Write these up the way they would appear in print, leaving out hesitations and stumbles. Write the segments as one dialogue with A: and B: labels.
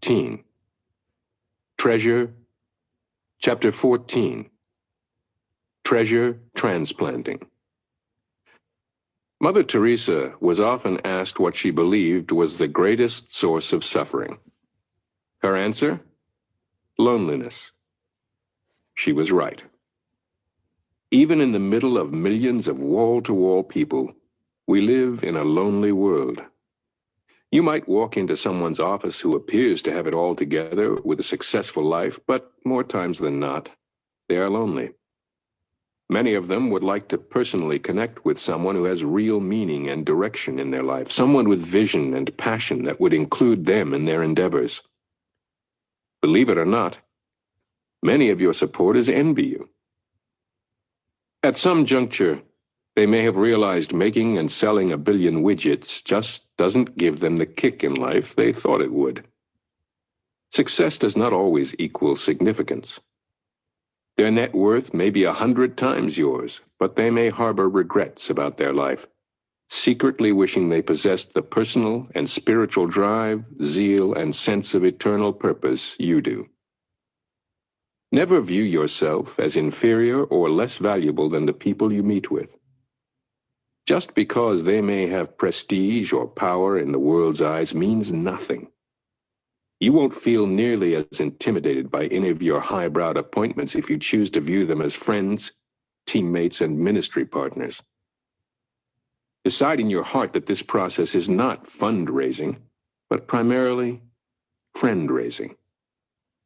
A: 13. Treasure, Chapter 14. Treasure Transplanting. Mother Teresa was often asked what she believed was the greatest source of suffering. Her answer? Loneliness. She was right. Even in the middle of millions of wall-to-wall people, we live in a lonely world. You might walk into someone's office who appears to have it all together with a successful life, but more times than not, they are lonely. Many of them would like to personally connect with someone who has real meaning and direction in their life, someone with vision and passion that would include them in their endeavors. Believe it or not, many of your supporters envy you. At some juncture, they may have realized making and selling a billion widgets just doesn't give them the kick in life they thought it would. Success does not always equal significance. Their net worth may be 100 times yours, but they may harbor regrets about their life, secretly wishing they possessed the personal and spiritual drive, zeal, and sense of eternal purpose you do. Never view yourself as inferior or less valuable than the people you meet with. Just because they may have prestige or power in the world's eyes means nothing. You won't feel nearly as intimidated by any of your highbrowed appointments if you choose to view them as friends, teammates, and ministry partners. Decide in your heart that this process is not fundraising, but primarily friend-raising.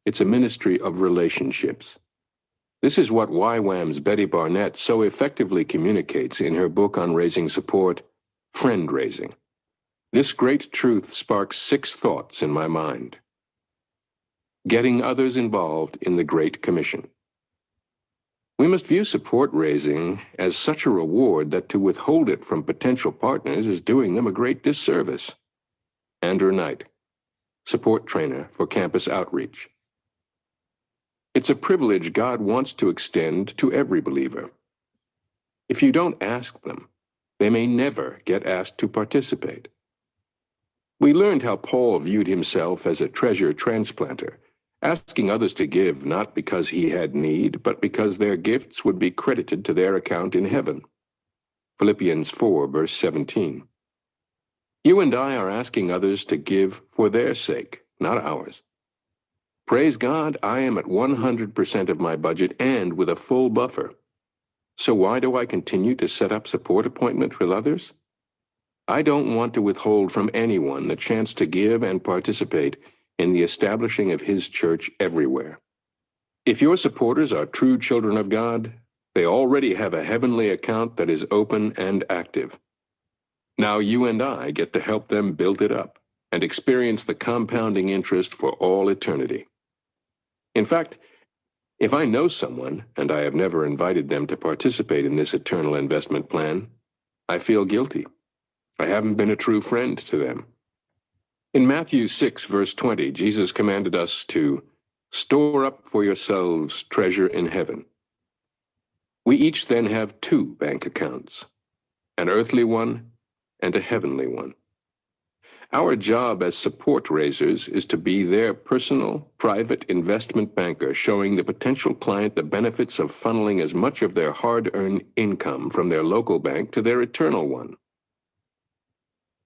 A: It's a ministry of relationships. This is what YWAM's Betty Barnett so effectively communicates in her book on raising support, Friend-Raising. This great truth sparks 6 thoughts in my mind. Getting others involved in the Great Commission. We must view support raising as such a reward that to withhold it from potential partners is doing them a great disservice. Andrew Knight, support trainer for campus outreach. It's a privilege God wants to extend to every believer. If you don't ask them, they may never get asked to participate. We learned how Paul viewed himself as a treasure transplanter, asking others to give not because he had need, but because their gifts would be credited to their account in heaven. Philippians 4, verse 17. You and I are asking others to give for their sake, not ours. Praise God, I am at 100% of my budget and with a full buffer. So why do I continue to set up support appointments with others? I don't want to withhold from anyone the chance to give and participate in the establishing of His church everywhere. If your supporters are true children of God, they already have a heavenly account that is open and active. Now you and I get to help them build it up and experience the compounding interest for all eternity. In fact, if I know someone and I have never invited them to participate in this eternal investment plan, I feel guilty. I haven't been a true friend to them. In Matthew 6, verse 20, Jesus commanded us to store up for yourselves treasure in heaven. We each then have 2 bank accounts, an earthly one and a heavenly one. Our job as support raisers is to be their personal, private investment banker, showing the potential client the benefits of funneling as much of their hard-earned income from their local bank to their eternal one.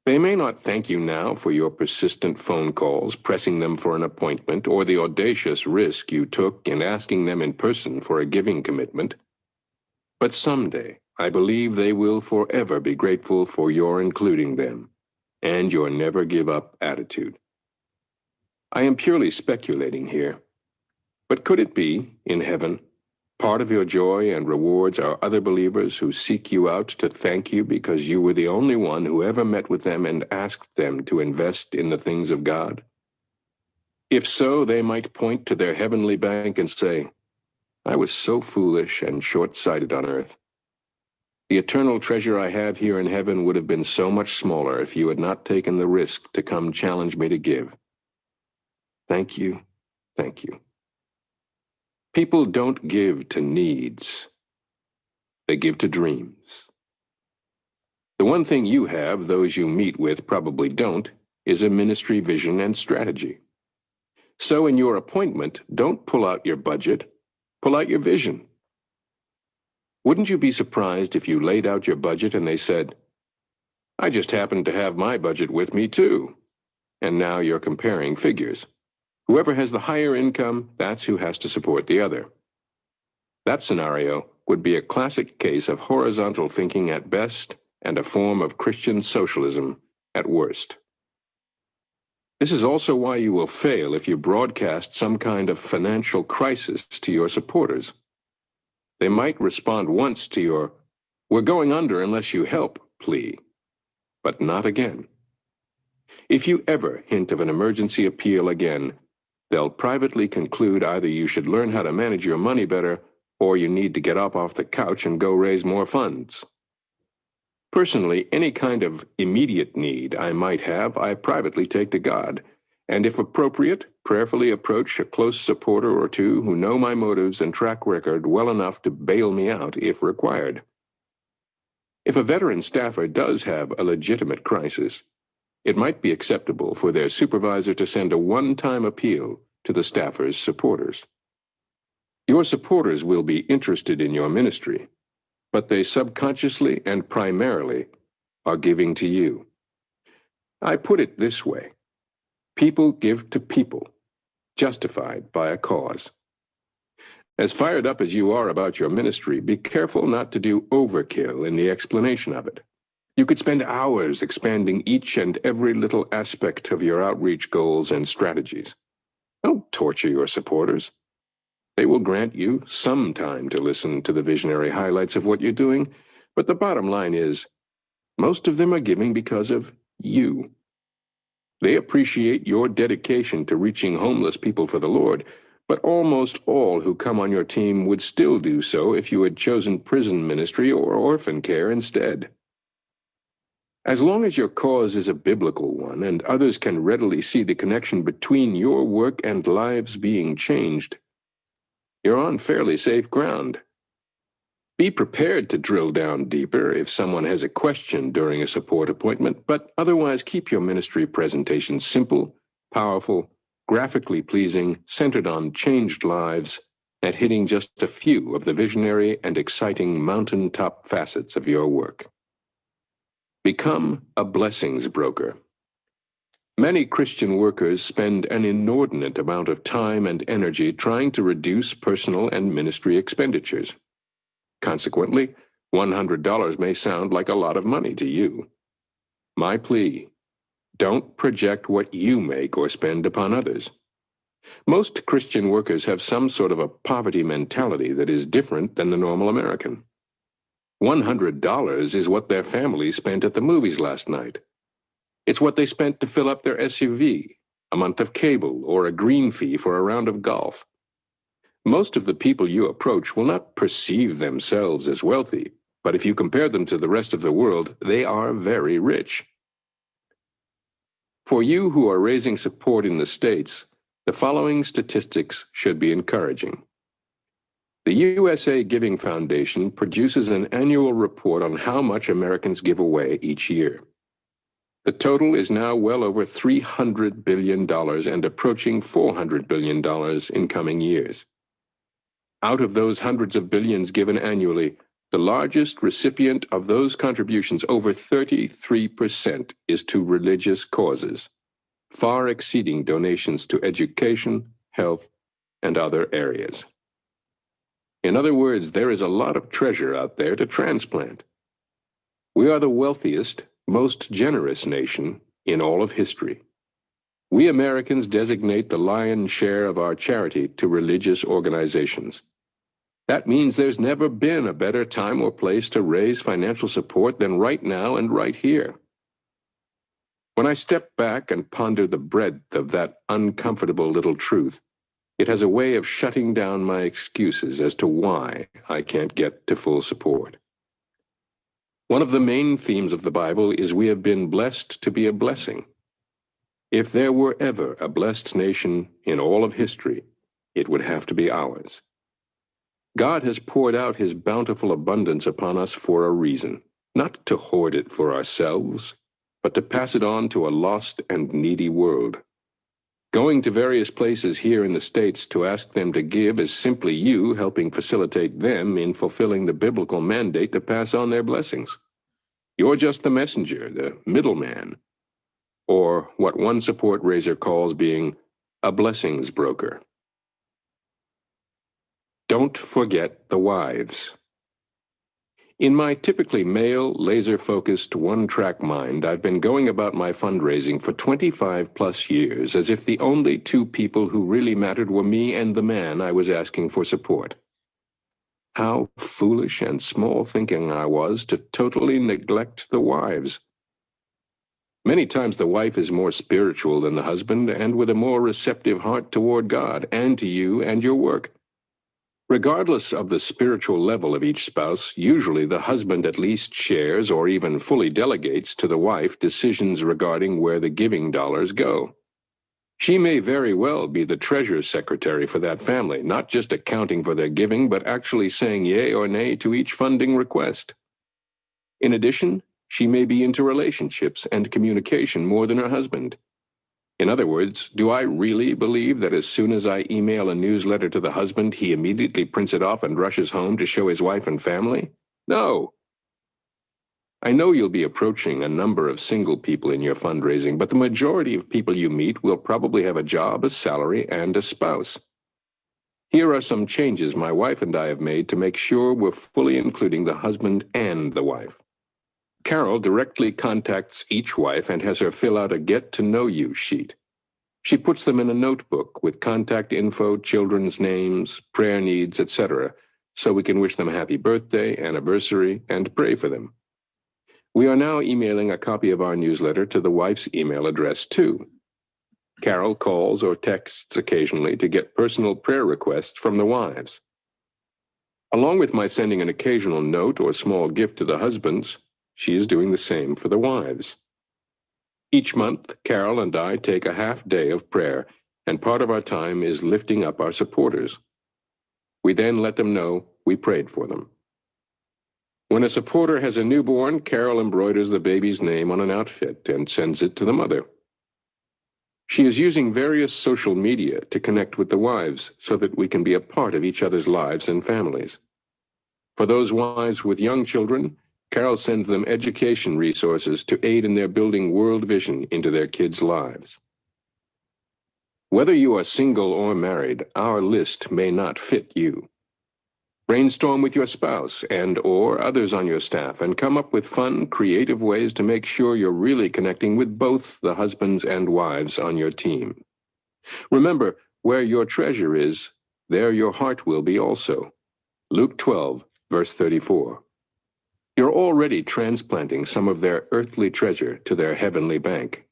A: They may not thank you now for your persistent phone calls, pressing them for an appointment, or the audacious risk you took in asking them in person for a giving commitment. But someday, I believe they will forever be grateful for your including them and your never-give-up attitude. I am purely speculating here, but could it be, in heaven, part of your joy and rewards are other believers who seek you out to thank you because you were the only one who ever met with them and asked them to invest in the things of God? If so, they might point to their heavenly bank and say, I was so foolish and short-sighted on earth. The eternal treasure I have here in heaven would have been so much smaller if you had not taken the risk to come challenge me to give. Thank you, thank you. People don't give to needs. They give to dreams. The one thing you have, those you meet with probably don't, is a ministry vision and strategy. So in your appointment, don't pull out your budget, pull out your vision. Wouldn't you be surprised if you laid out your budget and they said, "I just happen to have my budget with me too," and now you're comparing figures. Whoever has the higher income, that's who has to support the other. That scenario would be a classic case of horizontal thinking at best and a form of Christian socialism at worst. This is also why you will fail if you broadcast some kind of financial crisis to your supporters. They might respond once to your "we're going under unless you help" plea, but not again. If you ever hint of an emergency appeal again, they'll privately conclude either you should learn how to manage your money better or you need to get up off the couch and go raise more funds. Personally, any kind of immediate need I might have, I privately take to God, and if appropriate, prayerfully approach a close supporter or two who know my motives and track record well enough to bail me out if required. If a veteran staffer does have a legitimate crisis, it might be acceptable for their supervisor to send a one-time appeal to the staffer's supporters. Your supporters will be interested in your ministry, but they subconsciously and primarily are giving to you. I put it this way: people give to people, justified by a cause. As fired up as you are about your ministry, be careful not to do overkill in the explanation of it. You could spend hours expanding each and every little aspect of your outreach goals and strategies. Don't torture your supporters. They will grant you some time to listen to the visionary highlights of what you're doing, but the bottom line is, most of them are giving because of you. They appreciate your dedication to reaching homeless people for the Lord, but almost all who come on your team would still do so if you had chosen prison ministry or orphan care instead. As long as your cause is a biblical one and others can readily see the connection between your work and lives being changed, you're on fairly safe ground. Be prepared to drill down deeper if someone has a question during a support appointment, but otherwise keep your ministry presentation simple, powerful, graphically pleasing, centered on changed lives, and hitting just a few of the visionary and exciting mountaintop facets of your work. Become a blessings broker. Many Christian workers spend an inordinate amount of time and energy trying to reduce personal and ministry expenditures. Consequently, $100 may sound like a lot of money to you. My plea: don't project what you make or spend upon others. Most Christian workers have some sort of a poverty mentality that is different than the normal American. $100 is what their family spent at the movies last night. It's what they spent to fill up their SUV, a month of cable, or a green fee for a round of golf. Most of the people you approach will not perceive themselves as wealthy, but if you compare them to the rest of the world, they are very rich. For you who are raising support in the States, the following statistics should be encouraging. The USA Giving Foundation produces an annual report on how much Americans give away each year. The total is now well over $300 billion and approaching $400 billion in coming years. Out of those hundreds of billions given annually, the largest recipient of those contributions, over 33%, is to religious causes, far exceeding donations to education, health, and other areas. In other words, there is a lot of treasure out there to transplant. We are the wealthiest, most generous nation in all of history. We Americans designate the lion's share of our charity to religious organizations. That means there's never been a better time or place to raise financial support than right now and right here. When I step back and ponder the breadth of that uncomfortable little truth, it has a way of shutting down my excuses as to why I can't get to full support. One of the main themes of the Bible is we have been blessed to be a blessing. If there were ever a blessed nation in all of history, it would have to be ours. God has poured out his bountiful abundance upon us for a reason, not to hoard it for ourselves, but to pass it on to a lost and needy world. Going to various places here in the States to ask them to give is simply you helping facilitate them in fulfilling the biblical mandate to pass on their blessings. You're just the messenger, the middleman, or what one support raiser calls being a blessings broker. Don't forget the wives. In my typically male, laser-focused, one-track mind, I've been going about my fundraising for 25-plus years as if the only two people who really mattered were me and the man I was asking for support. How foolish and small-thinking I was to totally neglect the wives. Many times the wife is more spiritual than the husband and with a more receptive heart toward God and to you and your work. Regardless of the spiritual level of each spouse, usually the husband at least shares or even fully delegates to the wife decisions regarding where the giving dollars go. She may very well be the treasury secretary for that family, not just accounting for their giving, but actually saying yea or nay to each funding request. In addition, she may be into relationships and communication more than her husband. In other words, do I really believe that as soon as I email a newsletter to the husband, he immediately prints it off and rushes home to show his wife and family? No. I know you'll be approaching a number of single people in your fundraising, but the majority of people you meet will probably have a job, a salary, and a spouse. Here are some changes my wife and I have made to make sure we're fully including the husband and the wife. Carol directly contacts each wife and has her fill out a get-to-know-you sheet. She puts them in a notebook with contact info, children's names, prayer needs, etc., so we can wish them a happy birthday, anniversary, and pray for them. We are now emailing a copy of our newsletter to the wife's email address, too. Carol calls or texts occasionally to get personal prayer requests from the wives. Along with my sending an occasional note or small gift to the husbands, she is doing the same for the wives. Each month, Carol and I take a half day of prayer, and part of our time is lifting up our supporters. We then let them know we prayed for them. When a supporter has a newborn, Carol embroiders the baby's name on an outfit and sends it to the mother. She is using various social media to connect with the wives so that we can be a part of each other's lives and families. For those wives with young children, Carol sends them education resources to aid in their building world vision into their kids' lives. Whether you are single or married, our list may not fit you. Brainstorm with your spouse and/or others on your staff and come up with fun, creative ways to make sure you're really connecting with both the husbands and wives on your team. Remember, where your treasure is, there your heart will be also. Luke 12, verse 34. You're already transplanting some of their earthly treasure to their heavenly bank.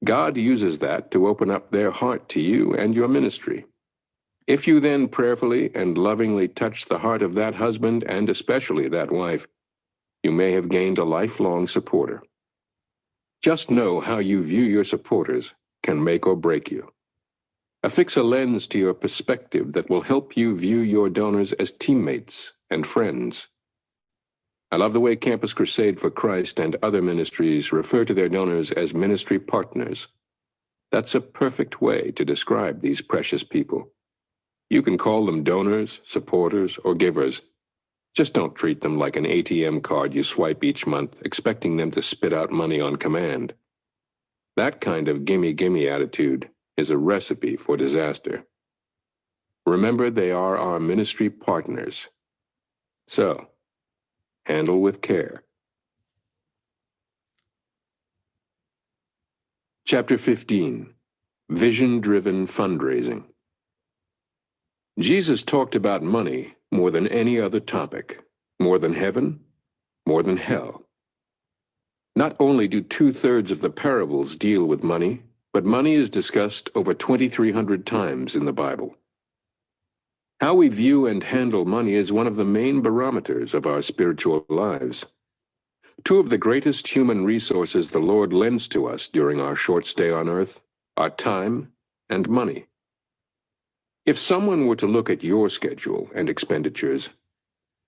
A: God uses that to open up their heart to you and your ministry. If you then prayerfully and lovingly touch the heart of that husband and especially that wife, you may have gained a lifelong supporter. Just know how you view your supporters can make or break you. Affix a lens to your perspective that will help you view your donors as teammates and friends. I love the way Campus Crusade for Christ and other ministries refer to their donors as ministry partners. That's a perfect way to describe these precious people. You can call them donors, supporters, or givers. Just don't treat them like an ATM card you swipe each month, expecting them to spit out money on command. That kind of gimme-gimme attitude is a recipe for disaster. Remember, they are our ministry partners. So, handle with care. Chapter 15, Vision-Driven Fundraising. Jesus talked about money more than any other topic, more than heaven, more than hell. Not only do 2/3 of the parables deal with money, but money is discussed over 2,300 times in the Bible. How we view and handle money is one of the main barometers of our spiritual lives. Two of the greatest human resources the Lord lends to us during our short stay on earth are time and money. If someone were to look at your schedule and expenditures,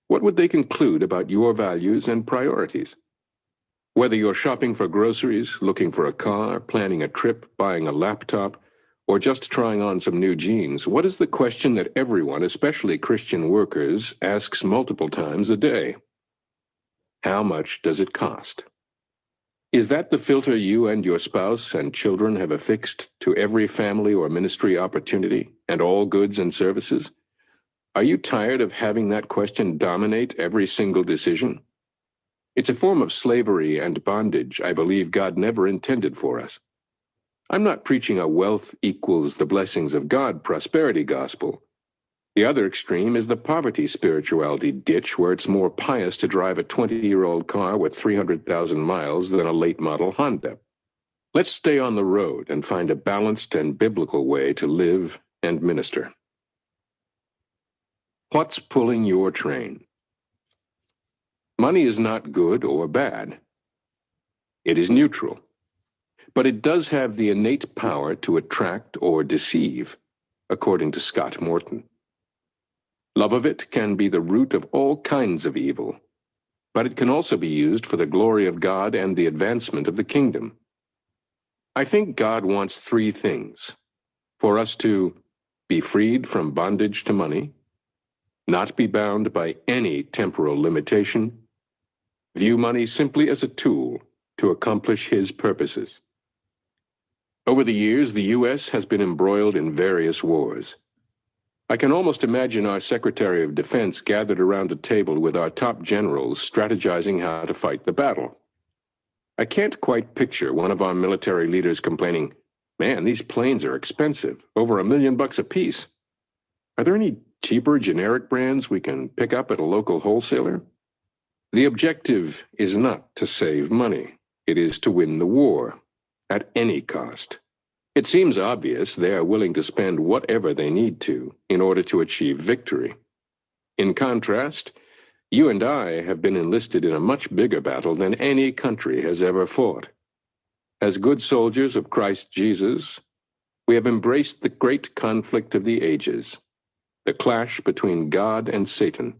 A: what would they conclude about your values and priorities? Whether you're shopping for groceries, looking for a car, planning a trip, buying a laptop, or just trying on some new jeans, what is the question that everyone, especially Christian workers, asks multiple times a day? How much does it cost? Is that the filter you and your spouse and children have affixed to every family or ministry opportunity and all goods and services? Are you tired of having that question dominate every single decision? It's a form of slavery and bondage I believe God never intended for us. I'm not preaching a wealth equals the blessings of God prosperity gospel. The other extreme is the poverty spirituality ditch where it's more pious to drive a 20-year-old car with 300,000 miles than a late model Honda. Let's stay on the road and find a balanced and biblical way to live and minister. What's pulling your train? Money is not good or bad. It is neutral. But it does have the innate power to attract or deceive, according to Scott Morton. Love of it can be the root of all kinds of evil, but it can also be used for the glory of God and the advancement of the kingdom. I think God wants three things: for us to be freed from bondage to money, not be bound by any temporal limitation, view money simply as a tool to accomplish His purposes. Over the years, the U.S. has been embroiled in various wars. I can almost imagine our Secretary of Defense gathered around a table with our top generals strategizing how to fight the battle. I can't quite picture one of our military leaders complaining, "Man, these planes are expensive, over $1 million a piece. Are there any cheaper generic brands we can pick up at a local wholesaler?" The objective is not to save money. It is to win the war, at any cost. It seems obvious they are willing to spend whatever they need to in order to achieve victory. In contrast, you and I have been enlisted in a much bigger battle than any country has ever fought. As good soldiers of Christ Jesus, we have embraced the great conflict of the ages, the clash between God and Satan,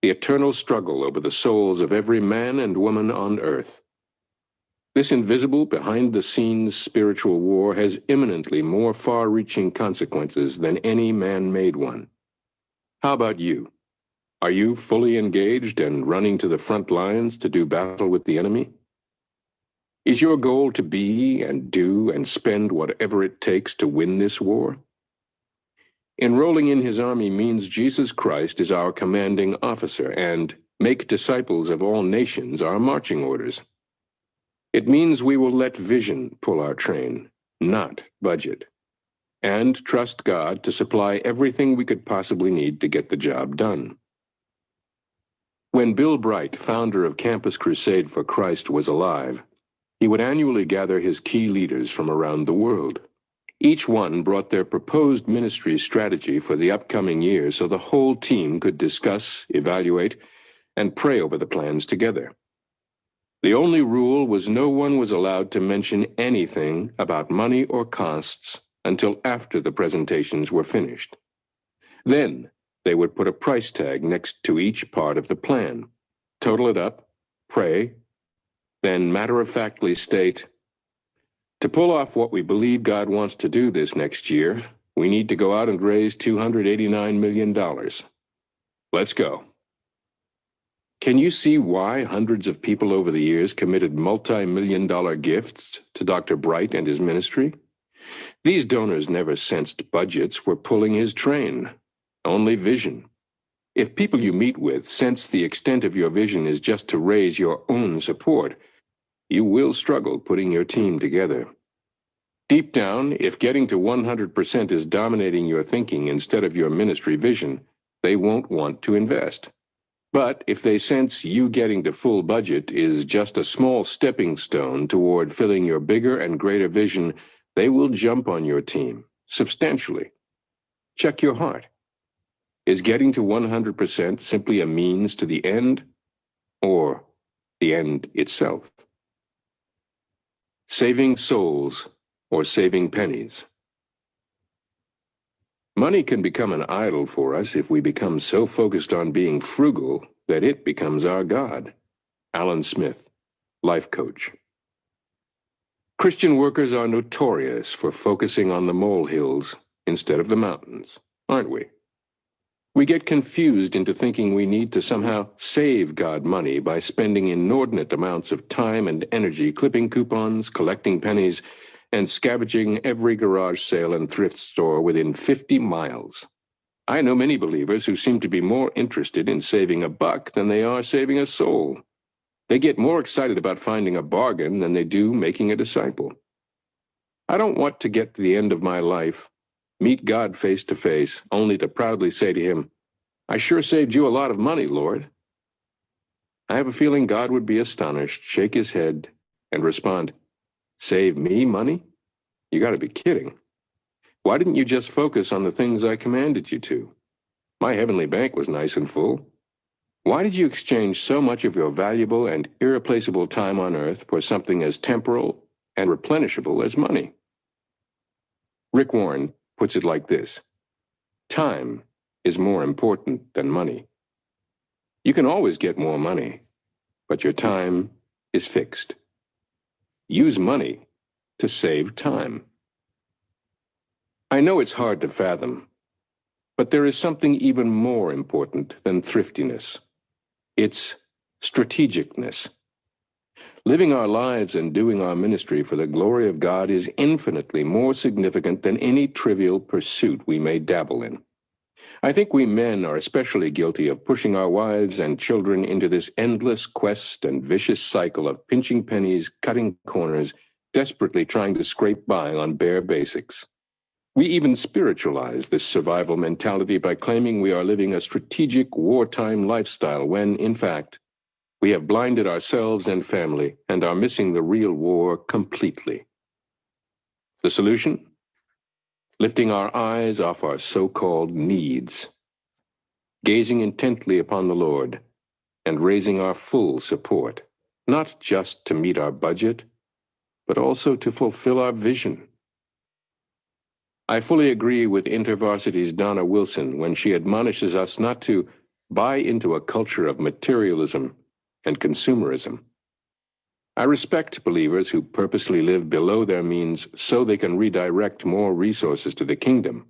A: the eternal struggle over the souls of every man and woman on earth. This invisible, behind-the-scenes spiritual war has imminently more far-reaching consequences than any man-made one. How about you? Are you fully engaged and running to the front lines to do battle with the enemy? Is your goal to be and do and spend whatever it takes to win this war? Enrolling in His army means Jesus Christ is our commanding officer and make disciples of all nations our marching orders. It means we will let vision pull our train, not budget, and trust God to supply everything we could possibly need to get the job done. When Bill Bright, founder of Campus Crusade for Christ, was alive, he would annually gather his key leaders from around the world. Each one brought their proposed ministry strategy for the upcoming year so the whole team could discuss, evaluate, and pray over the plans together. The only rule was no one was allowed to mention anything about money or costs until after the presentations were finished. Then they would put a price tag next to each part of the plan, total it up, pray, then matter-of-factly state, "To pull off what we believe God wants to do this next year, we need to go out and raise $289 million. Let's go." Can you see why hundreds of people over the years committed multi-million-dollar gifts to Dr. Bright and his ministry? These donors never sensed budgets were pulling his train, only vision. If people you meet with sense the extent of your vision is just to raise your own support, you will struggle putting your team together. Deep down, if getting to 100% is dominating your thinking instead of your ministry vision, they won't want to invest. But if they sense you getting to full budget is just a small stepping stone toward filling your bigger and greater vision, they will jump on your team, substantially. Check your heart. Is getting to 100% simply a means to the end, or the end itself? Saving souls or saving pennies? Money can become an idol for us if we become so focused on being frugal that it becomes our God. Alan Smith, life coach. Christian workers are notorious for focusing on the molehills instead of the mountains, aren't we? We get confused into thinking we need to somehow save God money by spending inordinate amounts of time and energy clipping coupons, collecting pennies, and scavenging every garage sale and thrift store within 50 miles. I know many believers who seem to be more interested in saving a buck than they are saving a soul. They get more excited about finding a bargain than they do making a disciple. I don't want to get to the end of my life, meet God face to face, only to proudly say to him, "I sure saved you a lot of money, Lord." I have a feeling God would be astonished, shake his head, and respond, "Save me money? You got to be kidding. Why didn't you just focus on the things I commanded you to? My heavenly bank was nice and full. Why did you exchange so much of your valuable and irreplaceable time on earth for something as temporal and replenishable as money?" Rick Warren puts it like this: time is more important than money. You can always get more money, but your time is fixed. Use money to save time. I know it's hard to fathom, but there is something even more important than thriftiness. It's strategicness. Living our lives and doing our ministry for the glory of God is infinitely more significant than any trivial pursuit we may dabble in. I think we men are especially guilty of pushing our wives and children into this endless quest and vicious cycle of pinching pennies, cutting corners, desperately trying to scrape by on bare basics. We even spiritualize this survival mentality by claiming we are living a strategic wartime lifestyle when, in fact, we have blinded ourselves and family and are missing the real war completely. The solution? Lifting our eyes off our so-called needs, gazing intently upon the Lord, and raising our full support, not just to meet our budget, but also to fulfill our vision. I fully agree with InterVarsity's Donna Wilson when she admonishes us not to buy into a culture of materialism and consumerism. I respect believers who purposely live below their means so they can redirect more resources to the kingdom.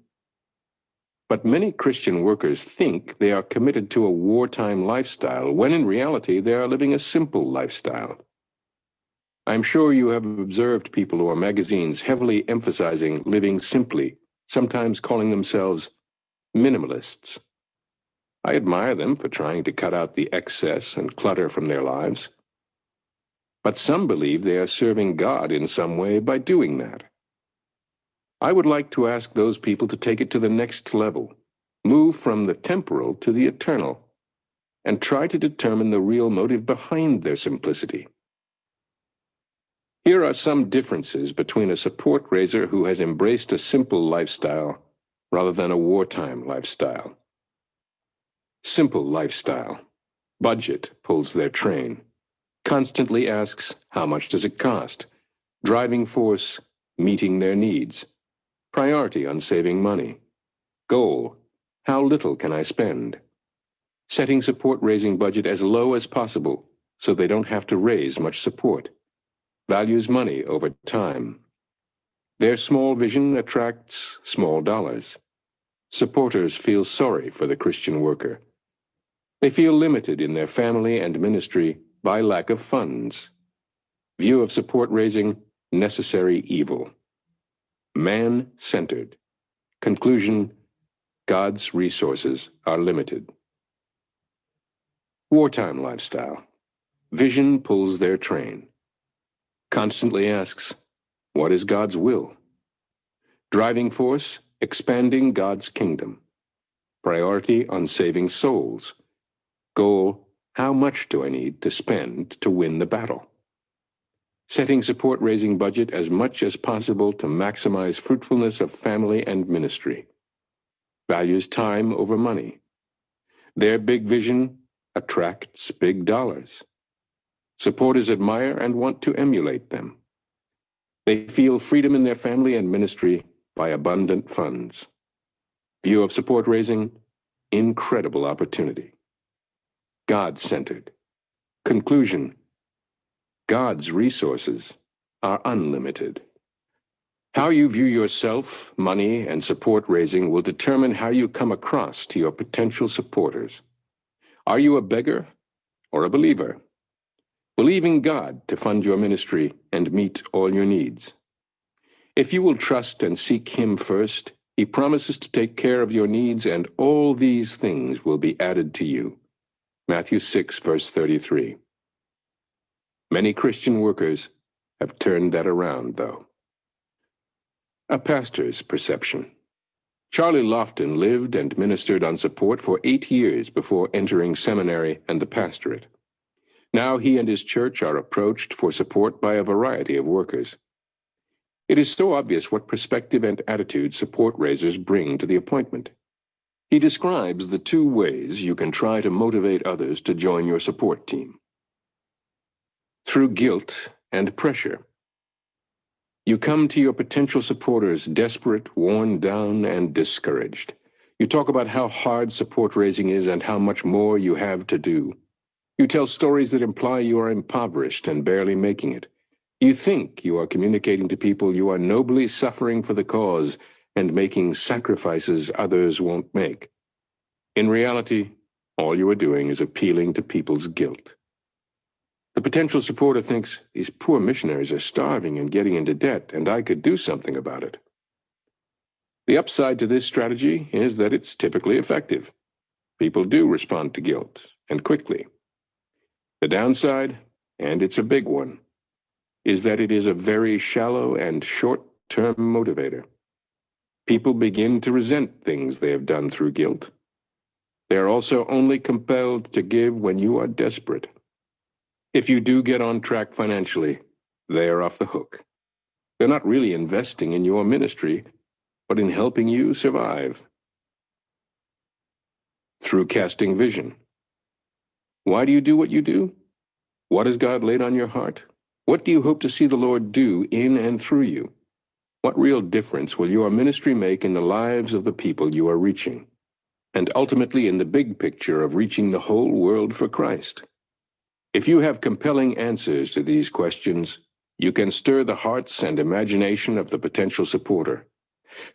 A: But many Christian workers think they are committed to a wartime lifestyle, when in reality they are living a simple lifestyle. I'm sure you have observed people or magazines heavily emphasizing living simply, sometimes calling themselves minimalists. I admire them for trying to cut out the excess and clutter from their lives. But some believe they are serving God in some way by doing that. I would like to ask those people to take it to the next level, move from the temporal to the eternal, and try to determine the real motive behind their simplicity. Here are some differences between a support raiser who has embraced a simple lifestyle rather than a wartime lifestyle. Simple lifestyle. Budget pulls their train. Constantly asks, how much does it cost? Driving force, meeting their needs. Priority on saving money. Goal, how little can I spend? Setting support-raising budget as low as possible so they don't have to raise much support. Values money over time. Their small vision attracts small dollars. Supporters feel sorry for the Christian worker. They feel limited in their family and ministry by lack of funds. View of support raising, necessary evil. Man-centered. Conclusion, God's resources are limited. Wartime lifestyle. Vision pulls their train. Constantly asks, what is God's will? Driving force, expanding God's kingdom. Priority on saving souls. Goal, how much do I need to spend to win the battle? Setting support-raising budget as much as possible to maximize fruitfulness of family and ministry. Values time over money. Their big vision attracts big dollars. Supporters admire and want to emulate them. They feel freedom in their family and ministry by abundant funds. View of support raising, incredible opportunity. God-centered. Conclusion, God's resources are unlimited. How you view yourself, money, and support raising will determine how you come across to your potential supporters. Are you a beggar or a believer? Believing God to fund your ministry and meet all your needs. If you will trust and seek Him first, He promises to take care of your needs, and all these things will be added to you. Matthew 6, verse 33. Many Christian workers have turned that around, though. A pastor's perception. Charlie Lofton lived and ministered on support for 8 years before entering seminary and the pastorate. Now he and his church are approached for support by a variety of workers. It is so obvious what perspective and attitude support raisers bring to the appointment. He describes the 2 ways you can try to motivate others to join your support team. Through guilt and pressure. You come to your potential supporters desperate, worn down, and discouraged. You talk about how hard support raising is and how much more you have to do. You tell stories that imply you are impoverished and barely making it. You think you are communicating to people you are nobly suffering for the cause and making sacrifices others won't make. In reality, all you are doing is appealing to people's guilt. The potential supporter thinks, these poor missionaries are starving and getting into debt, and I could do something about it. The upside to this strategy is that it's typically effective. People do respond to guilt, and quickly. The downside, and it's a big one, is that it is a very shallow and short-term motivator. People begin to resent things they have done through guilt. They are also only compelled to give when you are desperate. If you do get on track financially, they are off the hook. They're not really investing in your ministry, but in helping you survive. Through casting vision. Why do you do what you do? What has God laid on your heart? What do you hope to see the Lord do in and through you? What real difference will your ministry make in the lives of the people you are reaching? And ultimately in the big picture of reaching the whole world for Christ? If you have compelling answers to these questions, you can stir the hearts and imagination of the potential supporter.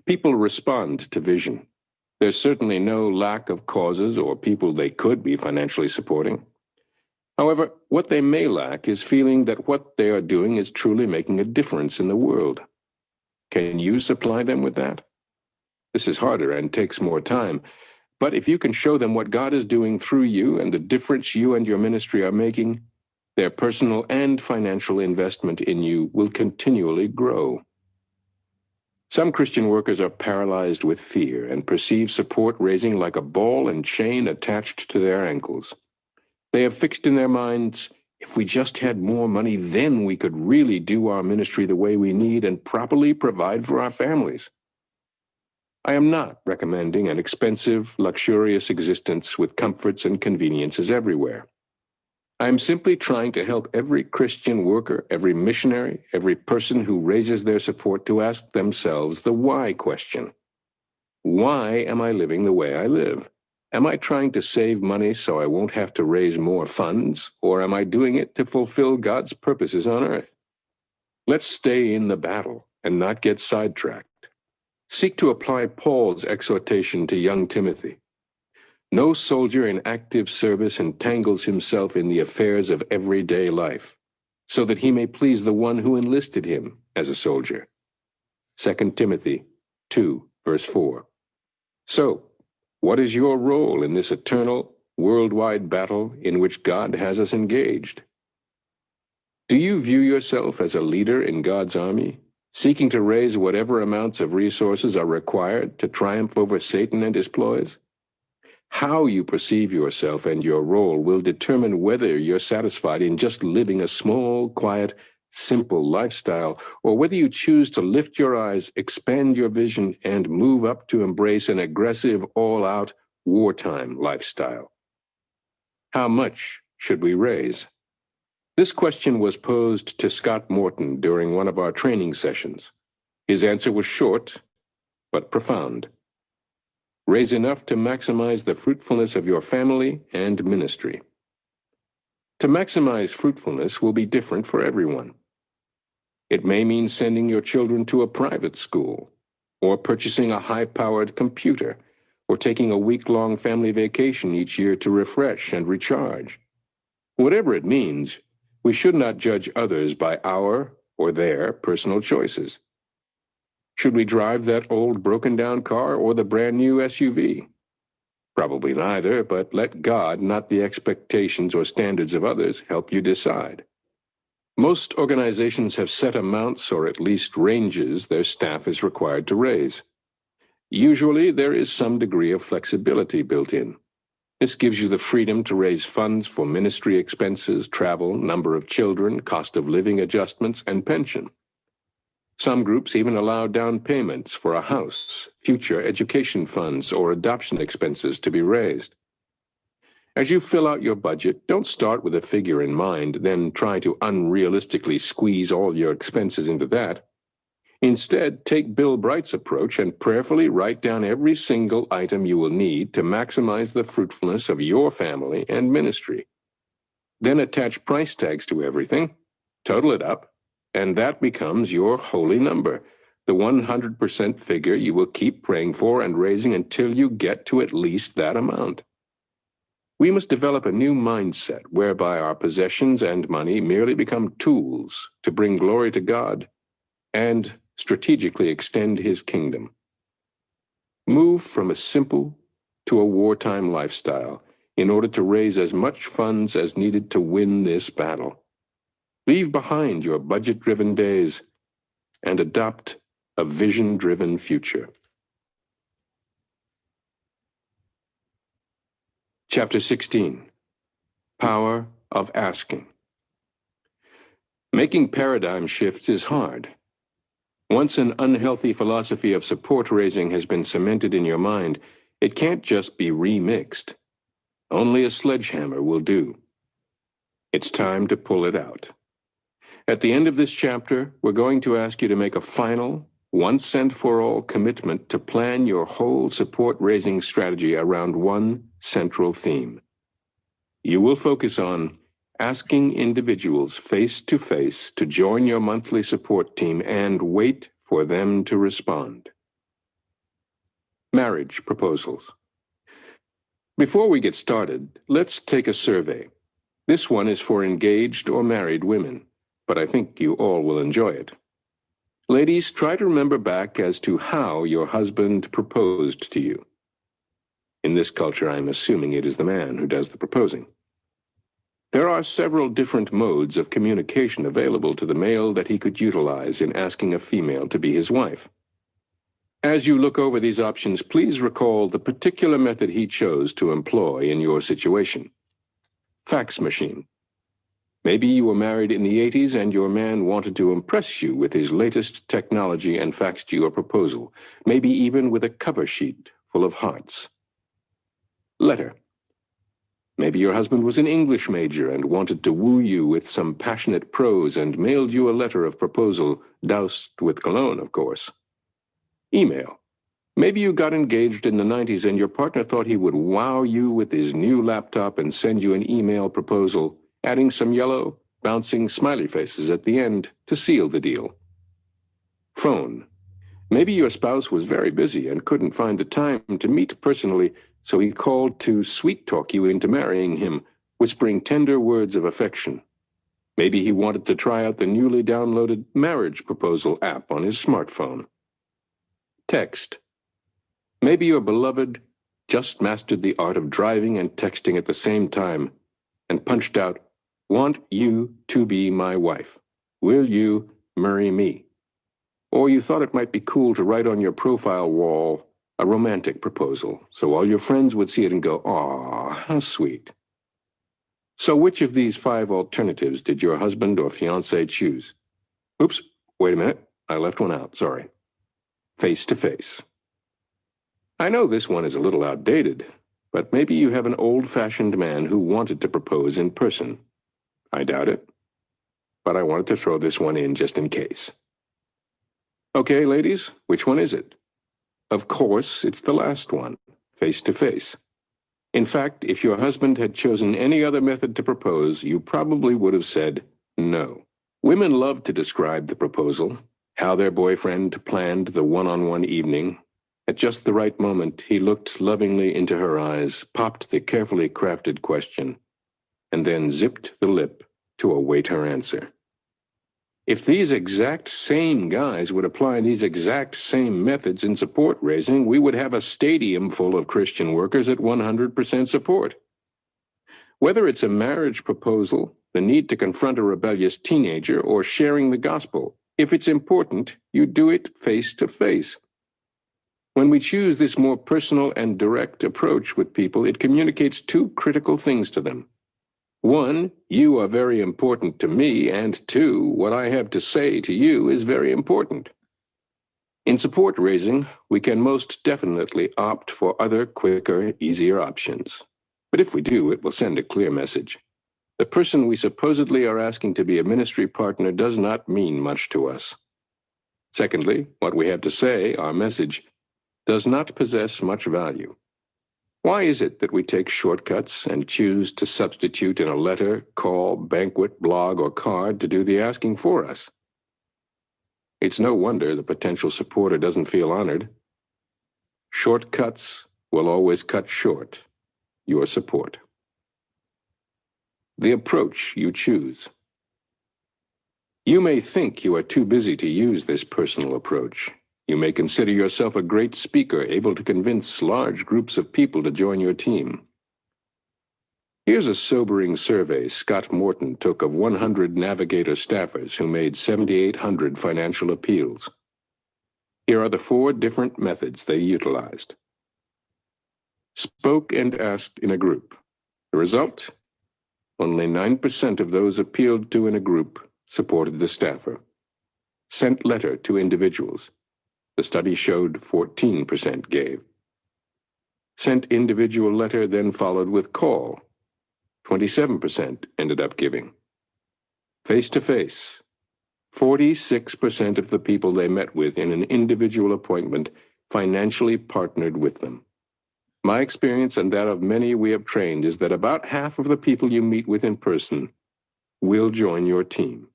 A: People respond to vision. There's certainly no lack of causes or people they could be financially supporting. However, what they may lack is feeling that what they are doing is truly making a difference in the world. Can you supply them with that? This is harder and takes more time. But if you can show them what God is doing through you and the difference you and your ministry are making, their personal and financial investment in you will continually grow. Some Christian workers are paralyzed with fear and perceive support raising like a ball and chain attached to their ankles. They have fixed in their minds, if we just had more money, then we could really do our ministry the way we need and properly provide for our families. I am not recommending an expensive, luxurious existence with comforts and conveniences everywhere. I am simply trying to help every Christian worker, every missionary, every person who raises their support to ask themselves the why question. Why am I living the way I live? Am I trying to save money so I won't have to raise more funds, or am I doing it to fulfill God's purposes on earth? Let's stay in the battle and not get sidetracked. Seek to apply Paul's exhortation to young Timothy. No soldier in active service entangles himself in the affairs of everyday life, so that he may please the one who enlisted him as a soldier. 2 Timothy 2, verse 4. So, what is your role in this eternal, worldwide battle in which God has us engaged? Do you view yourself as a leader in God's army, seeking to raise whatever amounts of resources are required to triumph over Satan and his ploys? How you perceive yourself and your role will determine whether you're satisfied in just living a small, quiet, simple lifestyle, or whether you choose to lift your eyes, expand your vision, and move up to embrace an aggressive, all-out, wartime lifestyle. How much should we raise? This question was posed to Scott Morton during one of our training sessions. His answer was short, but profound. Raise enough to maximize the fruitfulness of your family and ministry. To maximize fruitfulness will be different for everyone. It may mean sending your children to a private school, or purchasing a high-powered computer, or taking a week-long family vacation each year to refresh and recharge. Whatever it means, we should not judge others by our or their personal choices. Should we drive that old broken-down car or the brand-new SUV? Probably neither, but let God, not the expectations or standards of others, help you decide. Most organizations have set amounts or at least ranges their staff is required to raise. Usually, there is some degree of flexibility built in. This gives you the freedom to raise funds for ministry expenses, travel, number of children, cost of living adjustments, and pension. Some groups even allow down payments for a house, future education funds, or adoption expenses to be raised. As you fill out your budget, don't start with a figure in mind, then try to unrealistically squeeze all your expenses into that. Instead, take Bill Bright's approach and prayerfully write down every single item you will need to maximize the fruitfulness of your family and ministry. Then attach price tags to everything, total it up, and that becomes your holy number, the 100% figure you will keep praying for and raising until you get to at least that amount. We must develop a new mindset whereby our possessions and money merely become tools to bring glory to God and strategically extend His kingdom. Move from a simple to a wartime lifestyle in order to raise as much funds as needed to win this battle. Leave behind your budget-driven days and adopt a vision-driven future. Chapter 16. Power of Asking. Making paradigm shifts is hard. Once an unhealthy philosophy of support raising has been cemented in your mind, it can't just be remixed. Only a sledgehammer will do. It's time to pull it out. At the end of this chapter, we're going to ask you to make a final, once and for all commitment to plan your whole support raising strategy around one central theme. You will focus on asking individuals face-to-face to join your monthly support team and wait for them to respond. Marriage proposals. Before we get started, let's take a survey. This one is for engaged or married women, but I think you all will enjoy it. Ladies, try to remember back as to how your husband proposed to you. In this culture, I'm assuming it is the man who does the proposing. There are several different modes of communication available to the male that he could utilize in asking a female to be his wife. As you look over these options, please recall the particular method he chose to employ in your situation. Fax machine. Maybe you were married in the 80s and your man wanted to impress you with his latest technology and faxed you a proposal, maybe even with a cover sheet full of hearts. Letter. Maybe your husband was an English major and wanted to woo you with some passionate prose and mailed you a letter of proposal, doused with cologne, of course. Email. Maybe you got engaged in the 90s and your partner thought he would wow you with his new laptop and send you an email proposal, adding some yellow, bouncing smiley faces at the end to seal the deal. Phone. Maybe your spouse was very busy and couldn't find the time to meet personally, so he called to sweet-talk you into marrying him, whispering tender words of affection. Maybe he wanted to try out the newly downloaded marriage proposal app on his smartphone. Text. Maybe your beloved just mastered the art of driving and texting at the same time and punched out, "Want you to be my wife. Will you marry me?" Or you thought it might be cool to write on your profile wall a romantic proposal, so all your friends would see it and go, "Aw, how sweet." So which of these 5 alternatives did your husband or fiancé choose? Oops, wait a minute, I left one out, sorry. Face-to-face. I know this one is a little outdated, but maybe you have an old-fashioned man who wanted to propose in person. I doubt it, but I wanted to throw this one in just in case. Okay, ladies, which one is it? Of course, it's the last one, face-to-face. In fact, if your husband had chosen any other method to propose, you probably would have said no. Women love to describe the proposal, how their boyfriend planned the one-on-one evening. At just the right moment, he looked lovingly into her eyes, popped the carefully crafted question, and then zipped the lip to await her answer. If these exact same guys would apply these exact same methods in support raising, we would have a stadium full of Christian workers at 100% support. Whether it's a marriage proposal, the need to confront a rebellious teenager, or sharing the gospel, if it's important, you do it face to face. When we choose this more personal and direct approach with people, it communicates two critical things to them. One, you are very important to me, and two, what I have to say to you is very important. In support raising, we can most definitely opt for other, quicker, easier options. But if we do, it will send a clear message. The person we supposedly are asking to be a ministry partner does not mean much to us. Secondly, what we have to say, our message, does not possess much value. Why is it that we take shortcuts and choose to substitute in a letter, call, banquet, blog, or card to do the asking for us? It's no wonder the potential supporter doesn't feel honored. Shortcuts will always cut short your support. The approach you choose. You may think you are too busy to use this personal approach. You may consider yourself a great speaker, able to convince large groups of people to join your team. Here's a sobering survey Scott Morton took of 100 Navigator staffers who made 7,800 financial appeals. Here are the 4 different methods they utilized. Spoke and asked in a group. The result? Only 9% of those appealed to in a group supported the staffer. Sent letter to individuals. The study showed 14% gave. Sent individual letter, then followed with call. 27% ended up giving. Face-to-face. 46% of the people they met with in an individual appointment financially partnered with them. My experience and that of many we have trained is that about half of the people you meet with in person will join your team.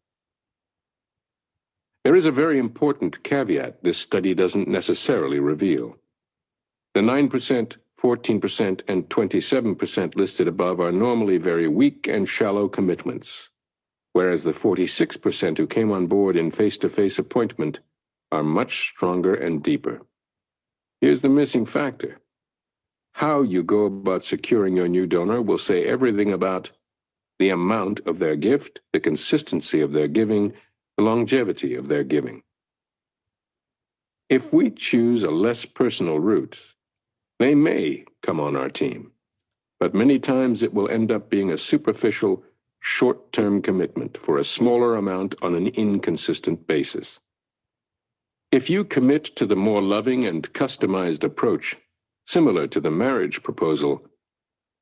A: There is a very important caveat this study doesn't necessarily reveal. The 9%, 14%, and 27% listed above are normally very weak and shallow commitments, whereas the 46% who came on board in face-to-face appointment are much stronger and deeper. Here's the missing factor. How you go about securing your new donor will say everything about the amount of their gift, the consistency of their giving, the longevity of their giving. If we choose a less personal route, they may come on our team, but many times it will end up being a superficial, short-term commitment for a smaller amount on an inconsistent basis. If you commit to the more loving and customized approach, similar to the marriage proposal,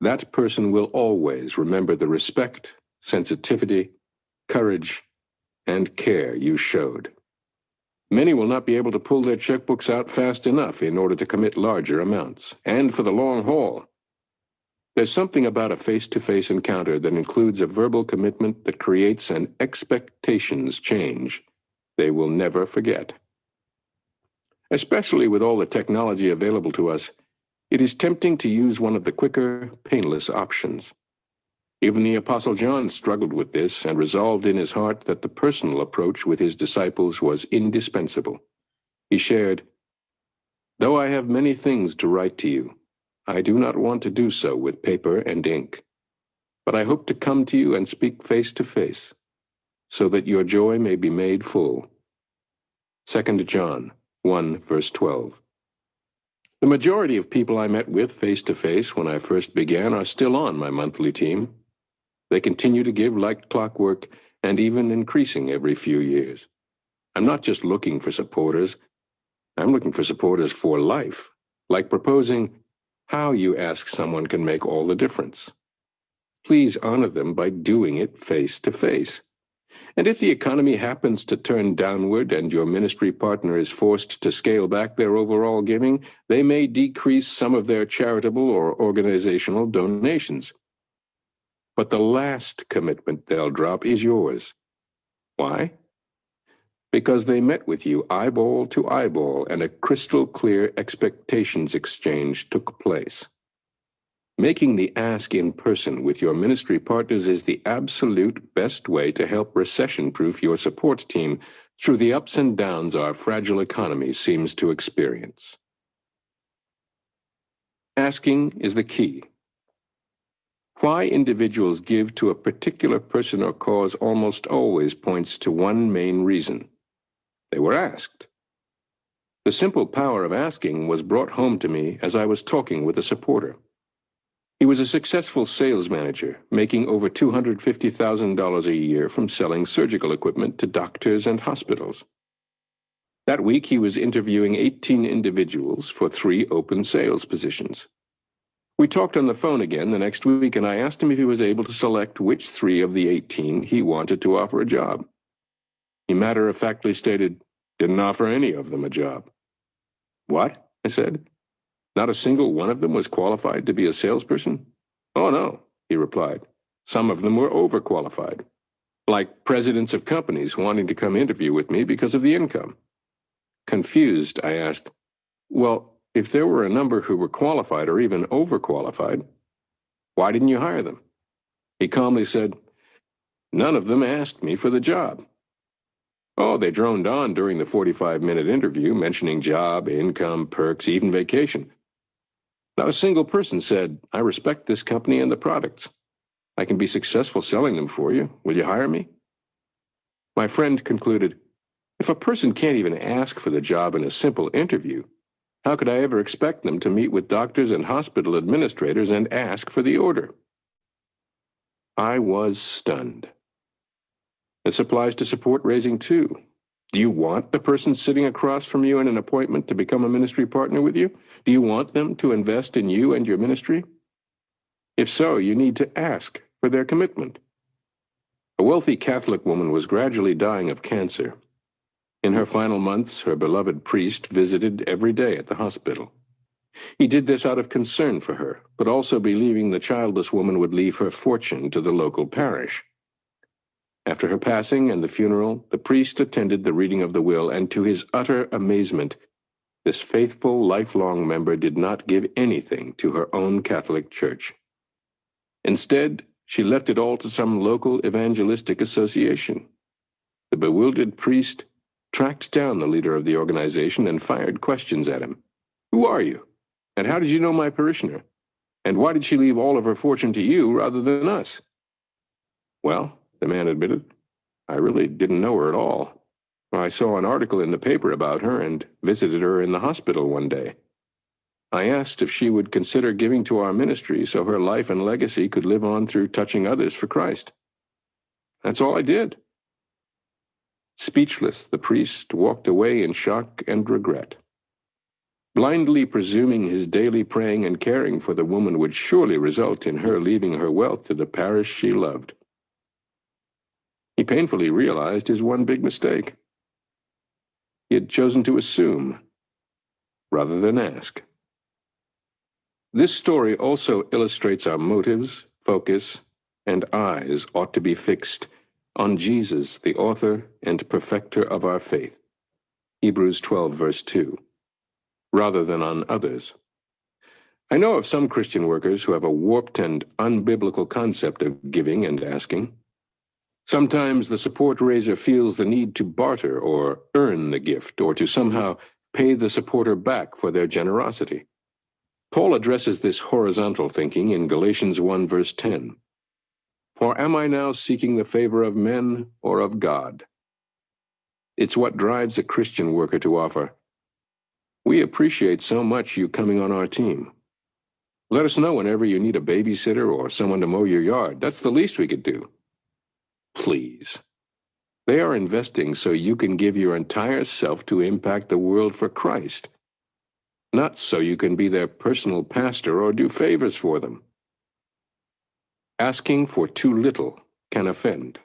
A: that person will always remember the respect, sensitivity, courage, and care you showed. Many will not be able to pull their checkbooks out fast enough in order to commit larger amounts, and for the long haul. There's something about a face-to-face encounter that includes a verbal commitment that creates an expectations change they will never forget. Especially with all the technology available to us, it is tempting to use one of the quicker, painless options. Even the Apostle John struggled with this and resolved in his heart that the personal approach with his disciples was indispensable. He shared, "Though I have many things to write to you, I do not want to do so with paper and ink, but I hope to come to you and speak face to face, so that your joy may be made full." 2 John 1, verse 12. The majority of people I met with face-to-face when I first began are still on my monthly team. They continue to give like clockwork and even increasing every few years. I'm not just looking for supporters. I'm looking for supporters for life, like proposing how you ask someone can make all the difference. Please honor them by doing it face-to-face. And if the economy happens to turn downward and your ministry partner is forced to scale back their overall giving, they may decrease some of their charitable or organizational donations. But the last commitment they'll drop is yours. Why? Because they met with you eyeball to eyeball and a crystal clear expectations exchange took place. Making the ask in person with your ministry partners is the absolute best way to help recession-proof your support team through the ups and downs our fragile economy seems to experience. Asking is the key. Why individuals give to a particular person or cause almost always points to one main reason. They were asked. The simple power of asking was brought home to me as I was talking with a supporter. He was a successful sales manager, making over $250,000 a year from selling surgical equipment to doctors and hospitals. That week, he was interviewing 18 individuals for 3 open sales positions. We talked on the phone again the next week, and I asked him if he was able to select which 3 of the 18 he wanted to offer a job. He matter-of-factly stated, "Didn't offer any of them a job." "What?" I said. "Not a single one of them was qualified to be a salesperson?" "Oh, no," he replied. "Some of them were overqualified, like presidents of companies wanting to come interview with me because of the income." Confused, I asked, "Well, if there were a number who were qualified or even overqualified, why didn't you hire them?" He calmly said, "None of them asked me for the job." Oh, they droned on during the 45-minute interview, mentioning job, income, perks, even vacation. Not a single person said, "I respect this company and the products. I can be successful selling them for you. Will you hire me?" My friend concluded, "If a person can't even ask for the job in a simple interview, how could I ever expect them to meet with doctors and hospital administrators and ask for the order?" I was stunned. This applies to support raising too. Do you want the person sitting across from you in an appointment to become a ministry partner with you? Do you want them to invest in you and your ministry? If so, you need to ask for their commitment. A wealthy Catholic woman was gradually dying of cancer. In her final months, her beloved priest visited every day at the hospital. He did this out of concern for her, but also believing the childless woman would leave her fortune to the local parish. After her passing and the funeral, the priest attended the reading of the will, and to his utter amazement, this faithful, lifelong member did not give anything to her own Catholic church. Instead, she left it all to some local evangelistic association. The bewildered priest tracked down the leader of the organization and fired questions at him. "Who are you? And how did you know my parishioner? And why did she leave all of her fortune to you rather than us?" "Well," the man admitted, "I really didn't know her at all. I saw an article in the paper about her and visited her in the hospital one day. I asked if she would consider giving to our ministry so her life and legacy could live on through touching others for Christ. That's all I did." Speechless, the priest walked away in shock and regret. Blindly presuming his daily praying and caring for the woman would surely result in her leaving her wealth to the parish she loved. He painfully realized his one big mistake. He had chosen to assume rather than ask. This story also illustrates our motives, focus, and eyes ought to be fixed on Jesus, the author and perfecter of our faith, Hebrews 12, verse 2, rather than on others. I know of some Christian workers who have a warped and unbiblical concept of giving and asking. Sometimes the support raiser feels the need to barter or earn the gift or to somehow pay the supporter back for their generosity. Paul addresses this horizontal thinking in Galatians 1, verse 10. "For am I now seeking the favor of men or of God?" It's what drives a Christian worker to offer, "We appreciate so much you coming on our team. Let us know whenever you need a babysitter or someone to mow your yard. That's the least we could do." Please. They are investing so you can give your entire self to impact the world for Christ, not so you can be their personal pastor or do favors for them. Asking for too little can offend.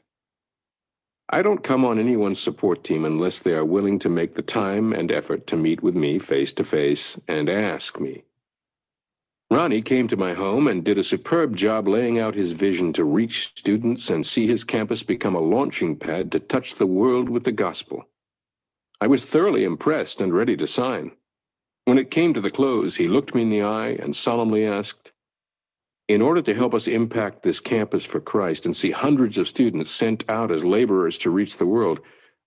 A: I don't come on anyone's support team unless they are willing to make the time and effort to meet with me face to face and ask me. Ronnie came to my home and did a superb job laying out his vision to reach students and see his campus become a launching pad to touch the world with the gospel. I was thoroughly impressed and ready to sign. When it came to the close, he looked me in the eye and solemnly asked, "In order to help us impact this campus for Christ and see hundreds of students sent out as laborers to reach the world,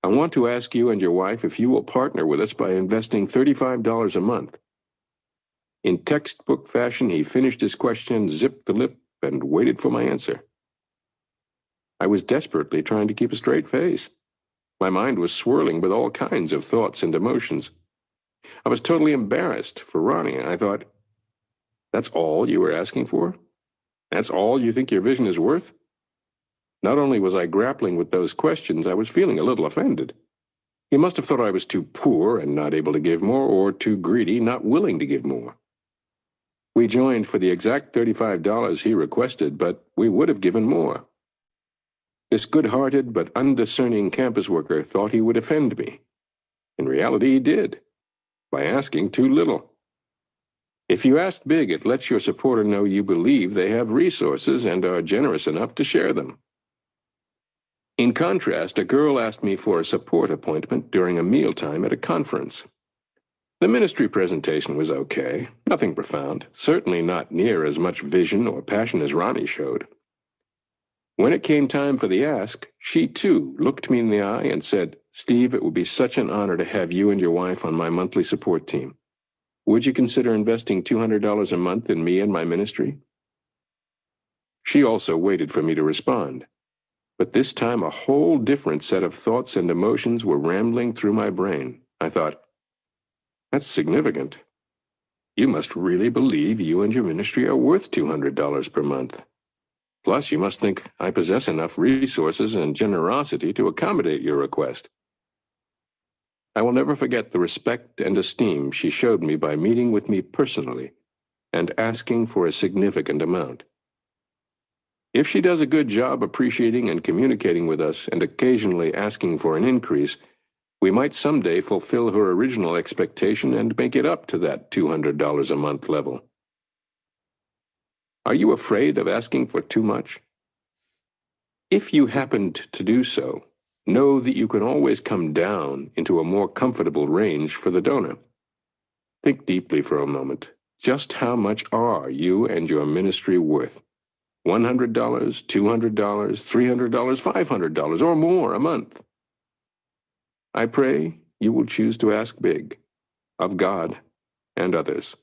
A: I want to ask you and your wife if you will partner with us by investing $35 a month." In textbook fashion, he finished his question, zipped the lip, and waited for my answer. I was desperately trying to keep a straight face. My mind was swirling with all kinds of thoughts and emotions. I was totally embarrassed for Ronnie. I thought, "That's all you were asking for? That's all you think your vision is worth?" Not only was I grappling with those questions, I was feeling a little offended. He must have thought I was too poor and not able to give more, or too greedy, not willing to give more. We joined for the exact $35 he requested, but we would have given more. This good-hearted but undiscerning campus worker thought he would offend me. In reality, he did, by asking too little. If you ask big, it lets your supporter know you believe they have resources and are generous enough to share them. In contrast, a girl asked me for a support appointment during a mealtime at a conference. The ministry presentation was okay, nothing profound, certainly not near as much vision or passion as Ronnie showed. When it came time for the ask, she too looked me in the eye and said, "Steve, it would be such an honor to have you and your wife on my monthly support team. Would you consider investing $200 a month in me and my ministry?" She also waited for me to respond. But this time a whole different set of thoughts and emotions were rambling through my brain. I thought, "That's significant. You must really believe you and your ministry are worth $200 per month. Plus, you must think I possess enough resources and generosity to accommodate your request." I will never forget the respect and esteem she showed me by meeting with me personally and asking for a significant amount. If she does a good job appreciating and communicating with us and occasionally asking for an increase, we might someday fulfill her original expectation and make it up to that $200 a month level. Are you afraid of asking for too much? If you happened to do so, know that you can always come down into a more comfortable range for the donor. Think deeply for a moment. Just how much are you and your ministry worth? $100, $200, $300, $500, or more a month? I pray you will choose to ask big, of God and others.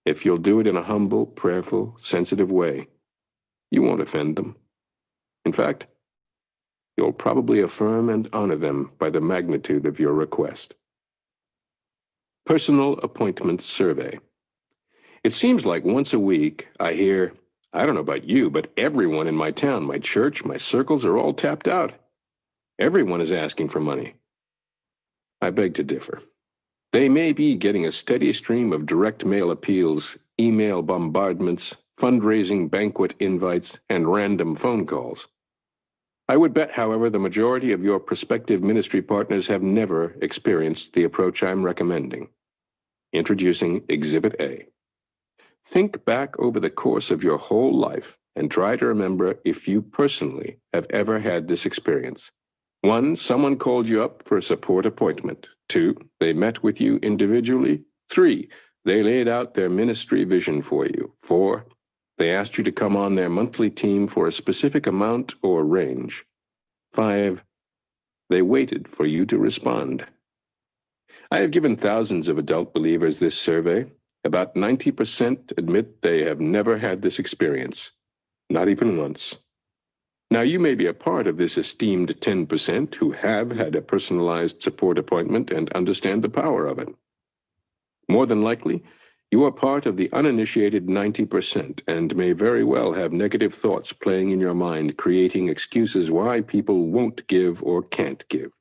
A: If you'll do it in a humble, prayerful, sensitive way, you won't offend them. In fact, you'll probably affirm and honor them by the magnitude of your request. Personal Appointment Survey. It seems like once a week I hear, "I don't know about you, but everyone in my town, my church, my circles are all tapped out. Everyone is asking for money." I beg to differ. They may be getting a steady stream of direct mail appeals, email bombardments, fundraising banquet invites, and random phone calls. I would bet, however, the majority of your prospective ministry partners have never experienced the approach I'm recommending. Introducing Exhibit A. Think back over the course of your whole life and try to remember if you personally have ever had this experience. 1, someone called you up for a support appointment. 2, they met with you individually. 3, they laid out their ministry vision for you. 4, they asked you to come on their monthly team for a specific amount or range. 5, they waited for you to respond. I have given thousands of adult believers this survey. About 90% admit they have never had this experience, not even once. Now, you may be a part of this esteemed 10% who have had a personalized support appointment and understand the power of it. More than likely, you are part of the uninitiated 90% and may very well have negative thoughts playing in your mind, creating excuses why people won't give or can't give.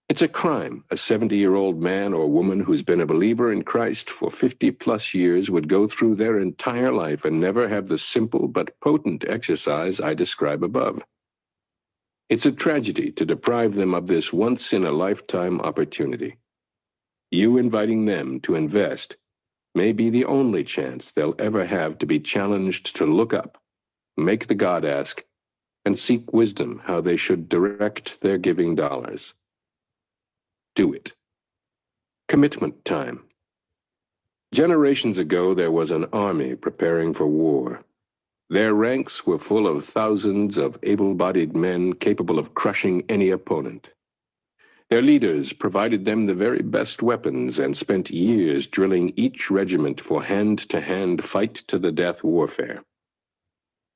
A: It's a crime a 70-year-old man or woman who's been a believer in Christ for 50-plus years would go through their entire life and never have the simple but potent exercise I describe above. It's a tragedy to deprive them of this once-in-a-lifetime opportunity. You inviting them to invest may be the only chance they'll ever have to be challenged to look up, make the God ask, and seek wisdom how they should direct their giving dollars. Do it. Commitment time. Generations ago, there was an army preparing for war. Their ranks were full of thousands of able-bodied men capable of crushing any opponent. Their leaders provided them the very best weapons and spent years drilling each regiment for hand-to-hand fight-to-the-death warfare.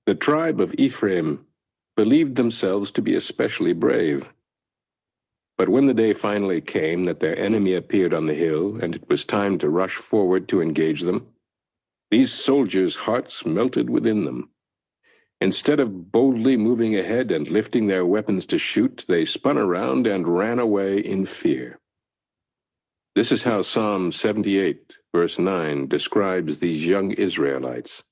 A: The tribe of Ephraim believed themselves to be especially brave. But when the day finally came that their enemy appeared on the hill and it was time to rush forward to engage them, these soldiers' hearts melted within them. Instead of boldly moving ahead and lifting their weapons to shoot, they spun around and ran away in fear. This is how Psalm 78, verse 9, describes these young Israelites.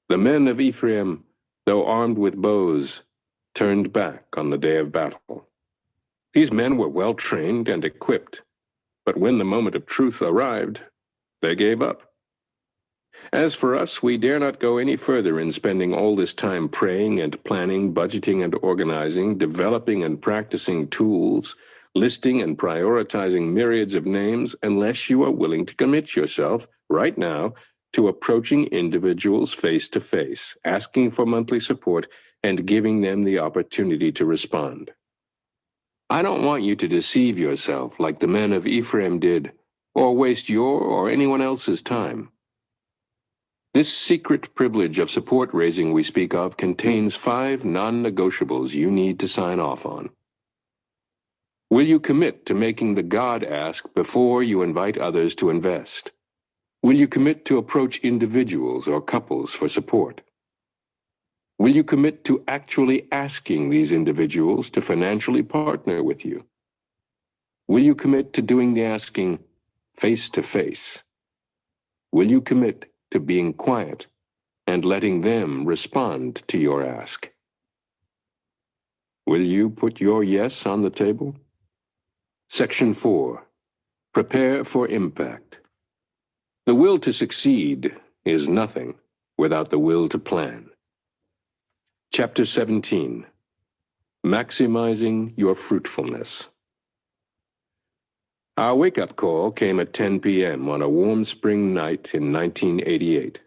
A: The men of Ephraim, though armed with bows, turned back on the day of battle. These men were well trained and equipped, but when the moment of truth arrived, they gave up. As for us, we dare not go any further in spending all this time praying and planning, budgeting and organizing, developing and practicing tools, listing and prioritizing myriads of names, unless you are willing to commit yourself right now to approaching individuals face to face, asking for monthly support, and giving them the opportunity to respond. I don't want you to deceive yourself like the men of Ephraim did, or waste your or anyone else's time. This secret privilege of support raising we speak of contains 5 non-negotiables you need to sign off on. Will you commit to making the God ask before you invite others to invest? Will you commit to approach individuals or couples for support? Will you commit to actually asking these individuals to financially partner with you? Will you commit to doing the asking face to face? Will you commit to being quiet and letting them respond to your ask? Will you put your yes on the table? Section 4. Prepare for impact. The will to succeed is nothing without the will to plan. Chapter 17. Maximizing your fruitfulness. Our wake-up call came at 10 p.m. on a warm spring night in 1988.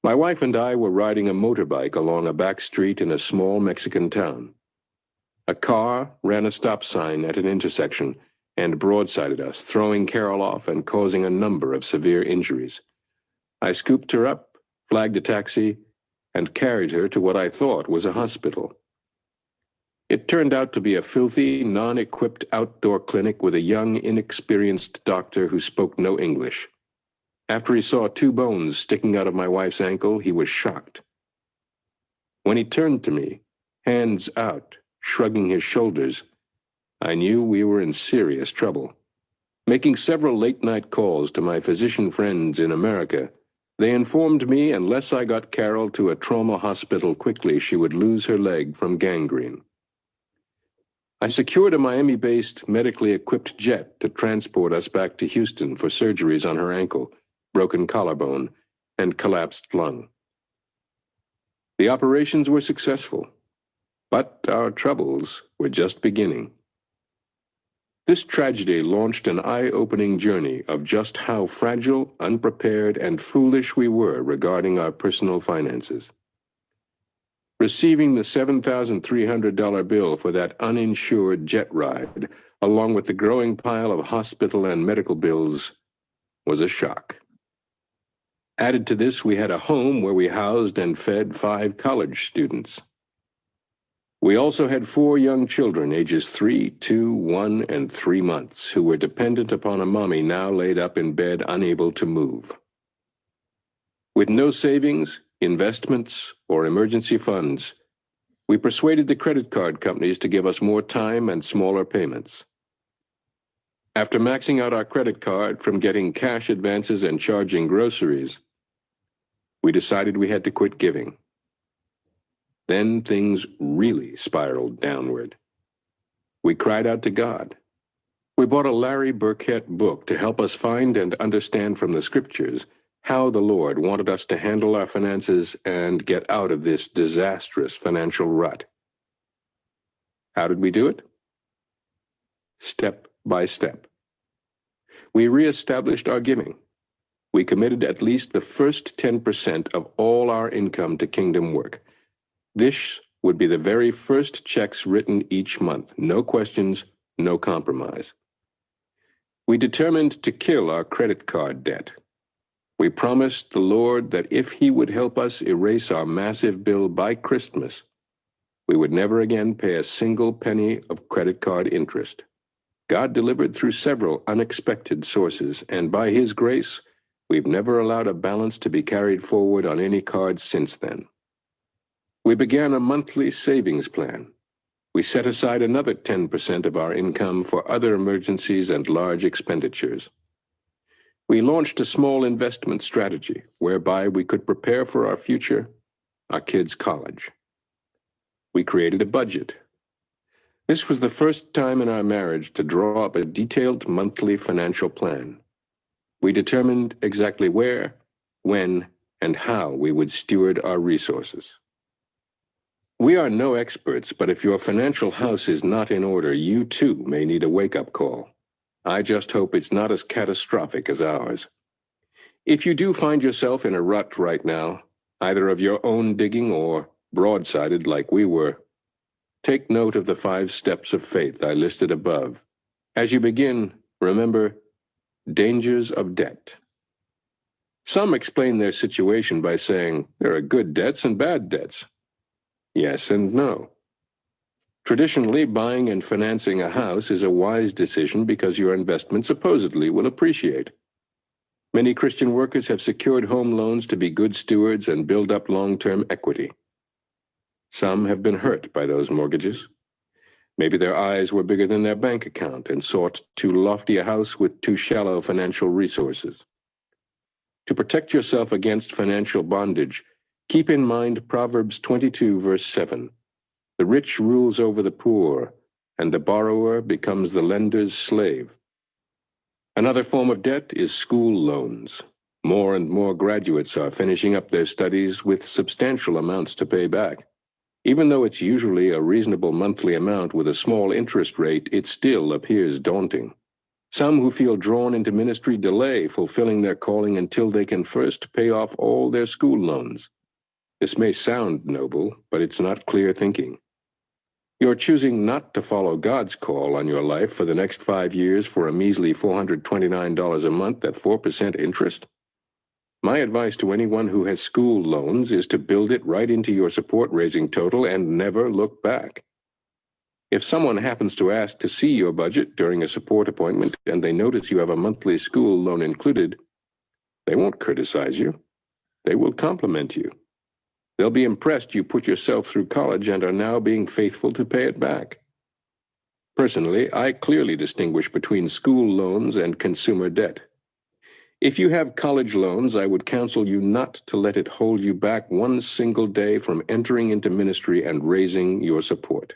A: My wife and I were riding a motorbike along a back street in a small Mexican town. A car ran a stop sign at an intersection and broadsided us, throwing Carol off and causing a number of severe injuries. I scooped her up, flagged a taxi, and carried her to what I thought was a hospital. It turned out to be a filthy, non-equipped outdoor clinic with a young, inexperienced doctor who spoke no English. After he saw 2 bones sticking out of my wife's ankle, he was shocked. When he turned to me, hands out, shrugging his shoulders, I knew we were in serious trouble. Making several late-night calls to my physician friends in America, they informed me unless I got Carol to a trauma hospital quickly, she would lose her leg from gangrene. I secured a Miami-based, medically equipped jet to transport us back to Houston for surgeries on her ankle, broken collarbone, and collapsed lung. The operations were successful, but our troubles were just beginning. This tragedy launched an eye-opening journey of just how fragile, unprepared, and foolish we were regarding our personal finances. Receiving the $7,300 bill for that uninsured jet ride, along with the growing pile of hospital and medical bills, was a shock. Added to this, we had a home where we housed and fed 5 college students. We also had 4 young children, ages 3, 2, 1, and 3 months, who were dependent upon a mommy now laid up in bed, unable to move. With no savings, investments, or emergency funds, we persuaded the credit card companies to give us more time and smaller payments. After maxing out our credit card from getting cash advances and charging groceries, we decided we had to quit giving. Then things really spiraled downward. We cried out to God. We bought a Larry Burkett book to help us find and understand from the scriptures how the Lord wanted us to handle our finances and get out of this disastrous financial rut. How did we do it? Step by step. We reestablished our giving. We committed at least the first 10% of all our income to kingdom work. This would be the very first checks written each month. No questions, no compromise. We determined to kill our credit card debt. We promised the Lord that if He would help us erase our massive bill by Christmas, we would never again pay a single penny of credit card interest. God delivered through several unexpected sources, and by His grace, we've never allowed a balance to be carried forward on any card since then. We began a monthly savings plan. We set aside another 10% of our income for other emergencies and large expenditures. We launched a small investment strategy whereby we could prepare for our future, our kids' college. We created a budget. This was the first time in our marriage to draw up a detailed monthly financial plan. We determined exactly where, when, and how we would steward our resources. We are no experts, but if your financial house is not in order, you too may need a wake-up call. I just hope it's not as catastrophic as ours. If you do find yourself in a rut right now, either of your own digging or broadsided like we were, take note of the 5 steps of faith I listed above. As you begin, remember dangers of debt. Some explain their situation by saying there are good debts and bad debts. Yes and no. Traditionally, buying and financing a house is a wise decision because your investment supposedly will appreciate. Many Christian workers have secured home loans to be good stewards and build up long-term equity. Some have been hurt by those mortgages. Maybe their eyes were bigger than their bank account and sought too lofty a house with too shallow financial resources. To protect yourself against financial bondage, keep in mind Proverbs 22, verse 7. The rich rules over the poor, and the borrower becomes the lender's slave. Another form of debt is school loans. More and more graduates are finishing up their studies with substantial amounts to pay back. Even though it's usually a reasonable monthly amount with a small interest rate, it still appears daunting. Some who feel drawn into ministry delay fulfilling their calling until they can first pay off all their school loans. This may sound noble, but it's not clear thinking. You're choosing not to follow God's call on your life for the next 5 years for a measly $429 a month at 4% interest? My advice to anyone who has school loans is to build it right into your support-raising total and never look back. If someone happens to ask to see your budget during a support appointment and they notice you have a monthly school loan included, they won't criticize you. They will compliment you. They'll be impressed you put yourself through college and are now being faithful to pay it back. Personally, I clearly distinguish between school loans and consumer debt. If you have college loans, I would counsel you not to let it hold you back one single day from entering into ministry and raising your support.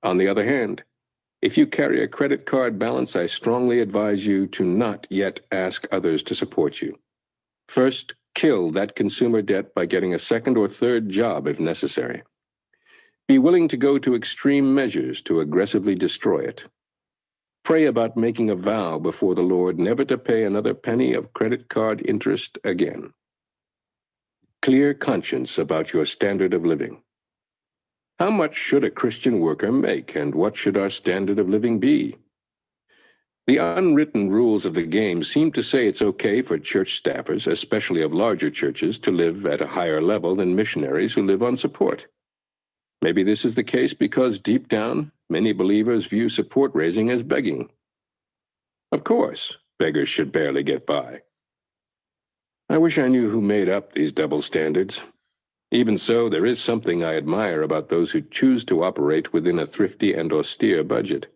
A: On the other hand, if you carry a credit card balance, I strongly advise you to not yet ask others to support you. First, kill that consumer debt by getting a second or third job if necessary. Be willing to go to extreme measures to aggressively destroy it. Pray about making a vow before the Lord never to pay another penny of credit card interest again. Clear conscience about your standard of living. How much should a Christian worker make, and what should our standard of living be? The unwritten rules of the game seem to say it's okay for church staffers, especially of larger churches, to live at a higher level than missionaries who live on support. Maybe this is the case because deep down, many believers view support raising as begging. Of course, beggars should barely get by. I wish I knew who made up these double standards. Even so, there is something I admire about those who choose to operate within a thrifty and austere budget.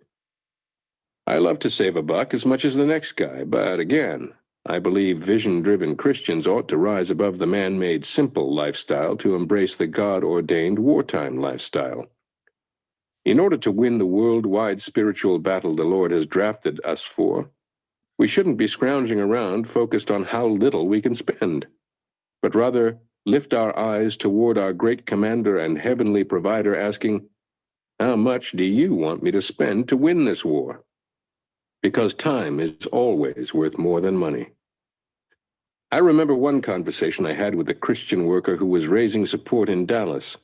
A: I love to save a buck as much as the next guy, but again, I believe vision-driven Christians ought to rise above the man-made simple lifestyle to embrace the God-ordained wartime lifestyle. In order to win the worldwide spiritual battle the Lord has drafted us for, we shouldn't be scrounging around focused on how little we can spend, but rather lift our eyes toward our great commander and heavenly provider, asking, "How much do you want me to spend to win this war?" Because time is always worth more than money. I remember one conversation I had with a Christian worker who was raising support in Dallas.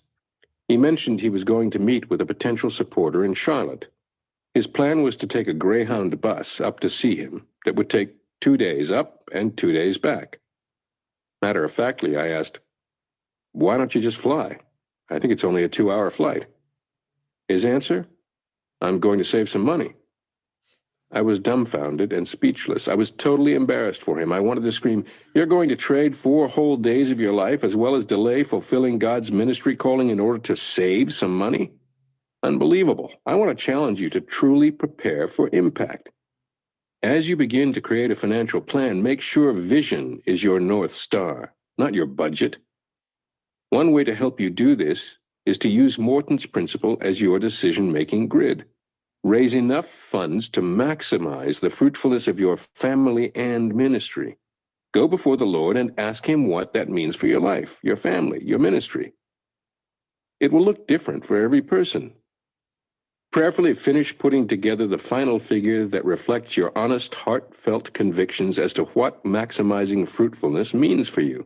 A: He mentioned he was going to meet with a potential supporter in Charlotte. His plan was to take a Greyhound bus up to see him that would take 2 days up and 2 days back. Matter-of-factly, I asked, "Why don't you just fly? I think it's only a 2-hour flight." His answer, "I'm going to save some money." I was dumbfounded and speechless. I was totally embarrassed for him. I wanted to scream, "You're going to trade 4 whole days of your life as well as delay fulfilling God's ministry calling in order to save some money? Unbelievable." I want to challenge you to truly prepare for impact. As you begin to create a financial plan, make sure vision is your North Star, not your budget. One way to help you do this is to use Morton's principle as your decision-making grid. Raise enough funds to maximize the fruitfulness of your family and ministry. Go before the Lord and ask Him what that means for your life, your family, your ministry. It will look different for every person. Prayerfully finish putting together the final figure that reflects your honest, heartfelt convictions as to what maximizing fruitfulness means for you.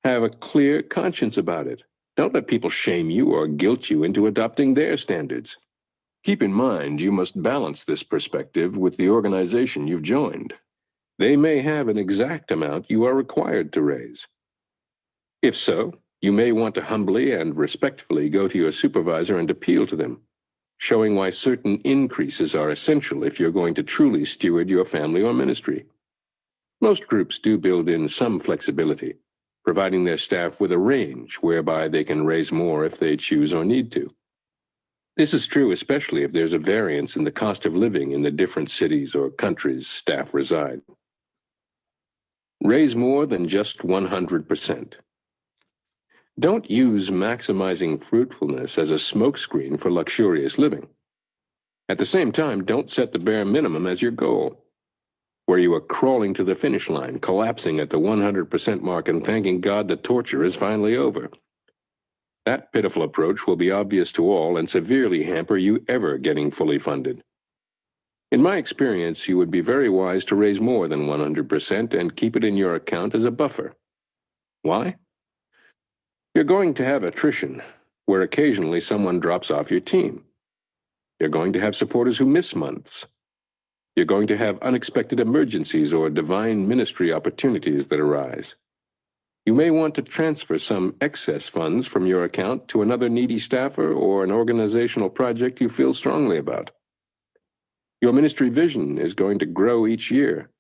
A: Have a clear conscience about it. Don't let people shame you or guilt you into adopting their standards. Keep in mind you must balance this perspective with the organization you've joined. They may have an exact amount you are required to raise. If so, you may want to humbly and respectfully go to your supervisor and appeal to them, showing why certain increases are essential if you're going to truly steward your family or ministry. Most groups do build in some flexibility, providing their staff with a range whereby they can raise more if they choose or need to. This is true especially if there's a variance in the cost of living in the different cities or countries staff reside. Raise more than just 100%. Don't use maximizing fruitfulness as a smokescreen for luxurious living. At the same time, don't set the bare minimum as your goal, where you are crawling to the finish line, collapsing at the 100% mark and thanking God the torture is finally over. That pitiful approach will be obvious to all and severely hamper you ever getting fully funded. In my experience, you would be very wise to raise more than 100% and keep it in your account as a buffer. Why? You're going to have attrition, where occasionally someone drops off your team. You're going to have supporters who miss months. You're going to have unexpected emergencies or divine ministry opportunities that arise. You may want to transfer some excess funds from your account to another needy staffer or an organizational project you feel strongly about. Your ministry vision is going to grow each year,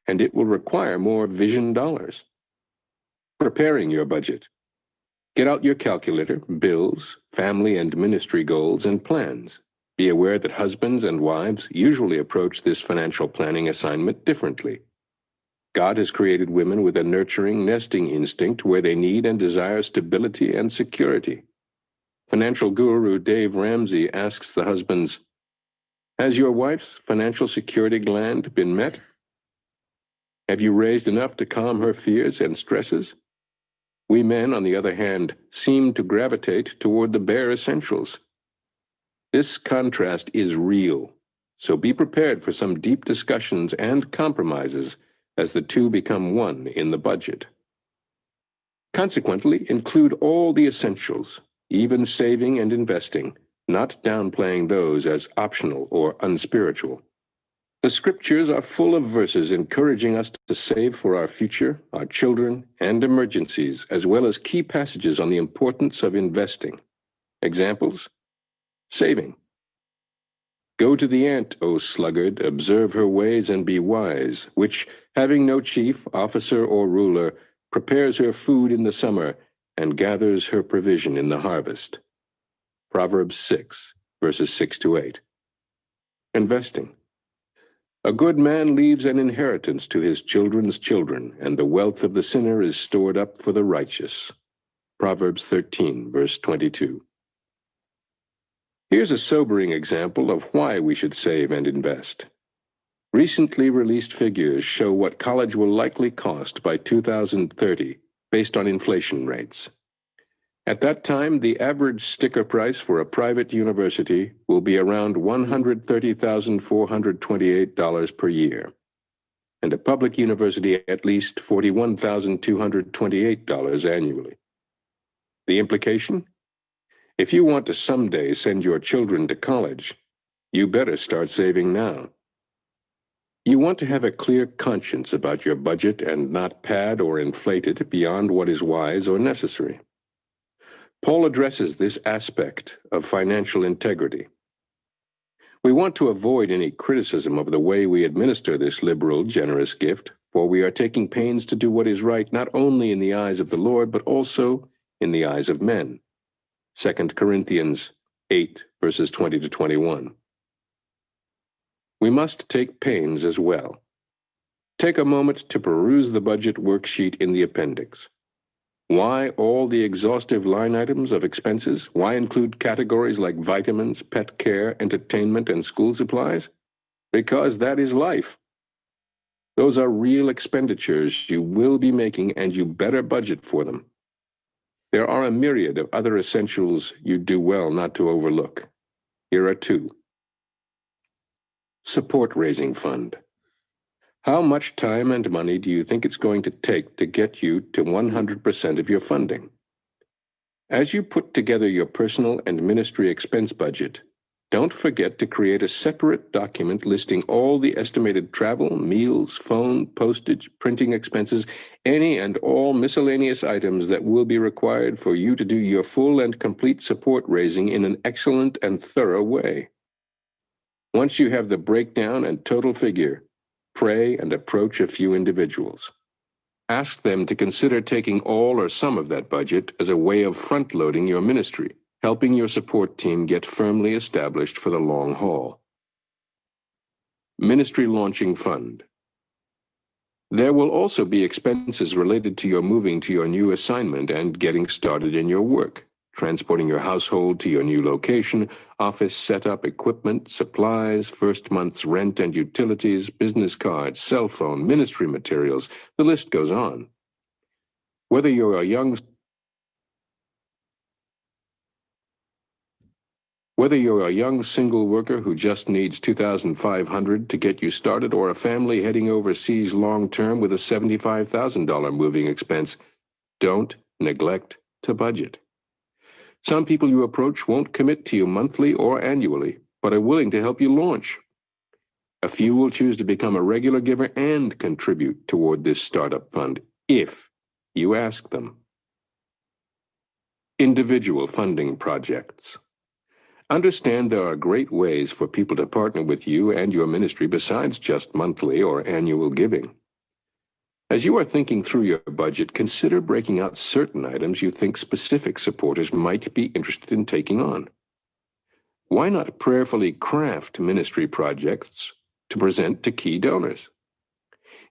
A: and it will require more vision dollars. Preparing your budget. Get out your calculator, bills, family and ministry goals, and plans. Be aware that husbands and wives usually approach this financial planning assignment differently. God has created women with a nurturing, nesting instinct where they need and desire stability and security. Financial guru Dave Ramsey asks the husbands, "Has your wife's financial security gland been met? Have you raised enough to calm her fears and stresses?" We men, on the other hand, seem to gravitate toward the bare essentials. This contrast is real, so be prepared for some deep discussions and compromises as the two become one in the budget. Consequently, include all the essentials, even saving and investing, not downplaying those as optional or unspiritual. The scriptures are full of verses encouraging us to save for our future, our children, and emergencies, as well as key passages on the importance of investing. Examples? Saving. Go to the ant, O sluggard, observe her ways and be wise, which, having no chief, officer, or ruler, prepares her food in the summer and gathers her provision in the harvest. Proverbs 6, verses 6 to 8. Investing. A good man leaves an inheritance to his children's children, and the wealth of the sinner is stored up for the righteous. Proverbs 13, verse 22. Here's a sobering example of why we should save and invest. Recently released figures show what college will likely cost by 2030 based on inflation rates. At that time, the average sticker price for a private university will be around $130,428 per year, and a public university at least $41,228 annually. The implication? If you want to someday send your children to college, you better start saving now. You want to have a clear conscience about your budget and not pad or inflate it beyond what is wise or necessary. Paul addresses this aspect of financial integrity. We want to avoid any criticism of the way we administer this liberal, generous gift, for we are taking pains to do what is right not only in the eyes of the Lord, but also in the eyes of men. 2 Corinthians 8, verses 20 to 21. We must take pains as well. Take a moment to peruse the budget worksheet in the appendix. Why all the exhaustive line items of expenses? Why include categories like vitamins, pet care, entertainment, and school supplies? Because that is life. Those are real expenditures you will be making, and you better budget for them. There are a myriad of other essentials you do well not to overlook. Here are two. Support Raising Fund. How much time and money do you think it's going to take to get you to 100% of your funding? As you put together your personal and ministry expense budget, don't forget to create a separate document listing all the estimated travel, meals, phone, postage, printing expenses, any and all miscellaneous items that will be required for you to do your full and complete support raising in an excellent and thorough way. Once you have the breakdown and total figure, pray and approach a few individuals. Ask them to consider taking all or some of that budget as a way of front-loading your ministry, helping your support team get firmly established for the long haul. Ministry Launching Fund. There will also be expenses related to your moving to your new assignment and getting started in your work, transporting your household to your new location, office setup, equipment, supplies, first month's rent and utilities, business cards, cell phone, ministry materials, the list goes on. Whether you're a young single worker who just needs $2,500 to get you started, or a family heading overseas long-term with a $75,000 moving expense, don't neglect to budget. Some people you approach won't commit to you monthly or annually, but are willing to help you launch. A few will choose to become a regular giver and contribute toward this startup fund, if you ask them. Individual funding projects. Understand there are great ways for people to partner with you and your ministry besides just monthly or annual giving. As you are thinking through your budget, consider breaking out certain items you think specific supporters might be interested in taking on. Why not prayerfully craft ministry projects to present to key donors?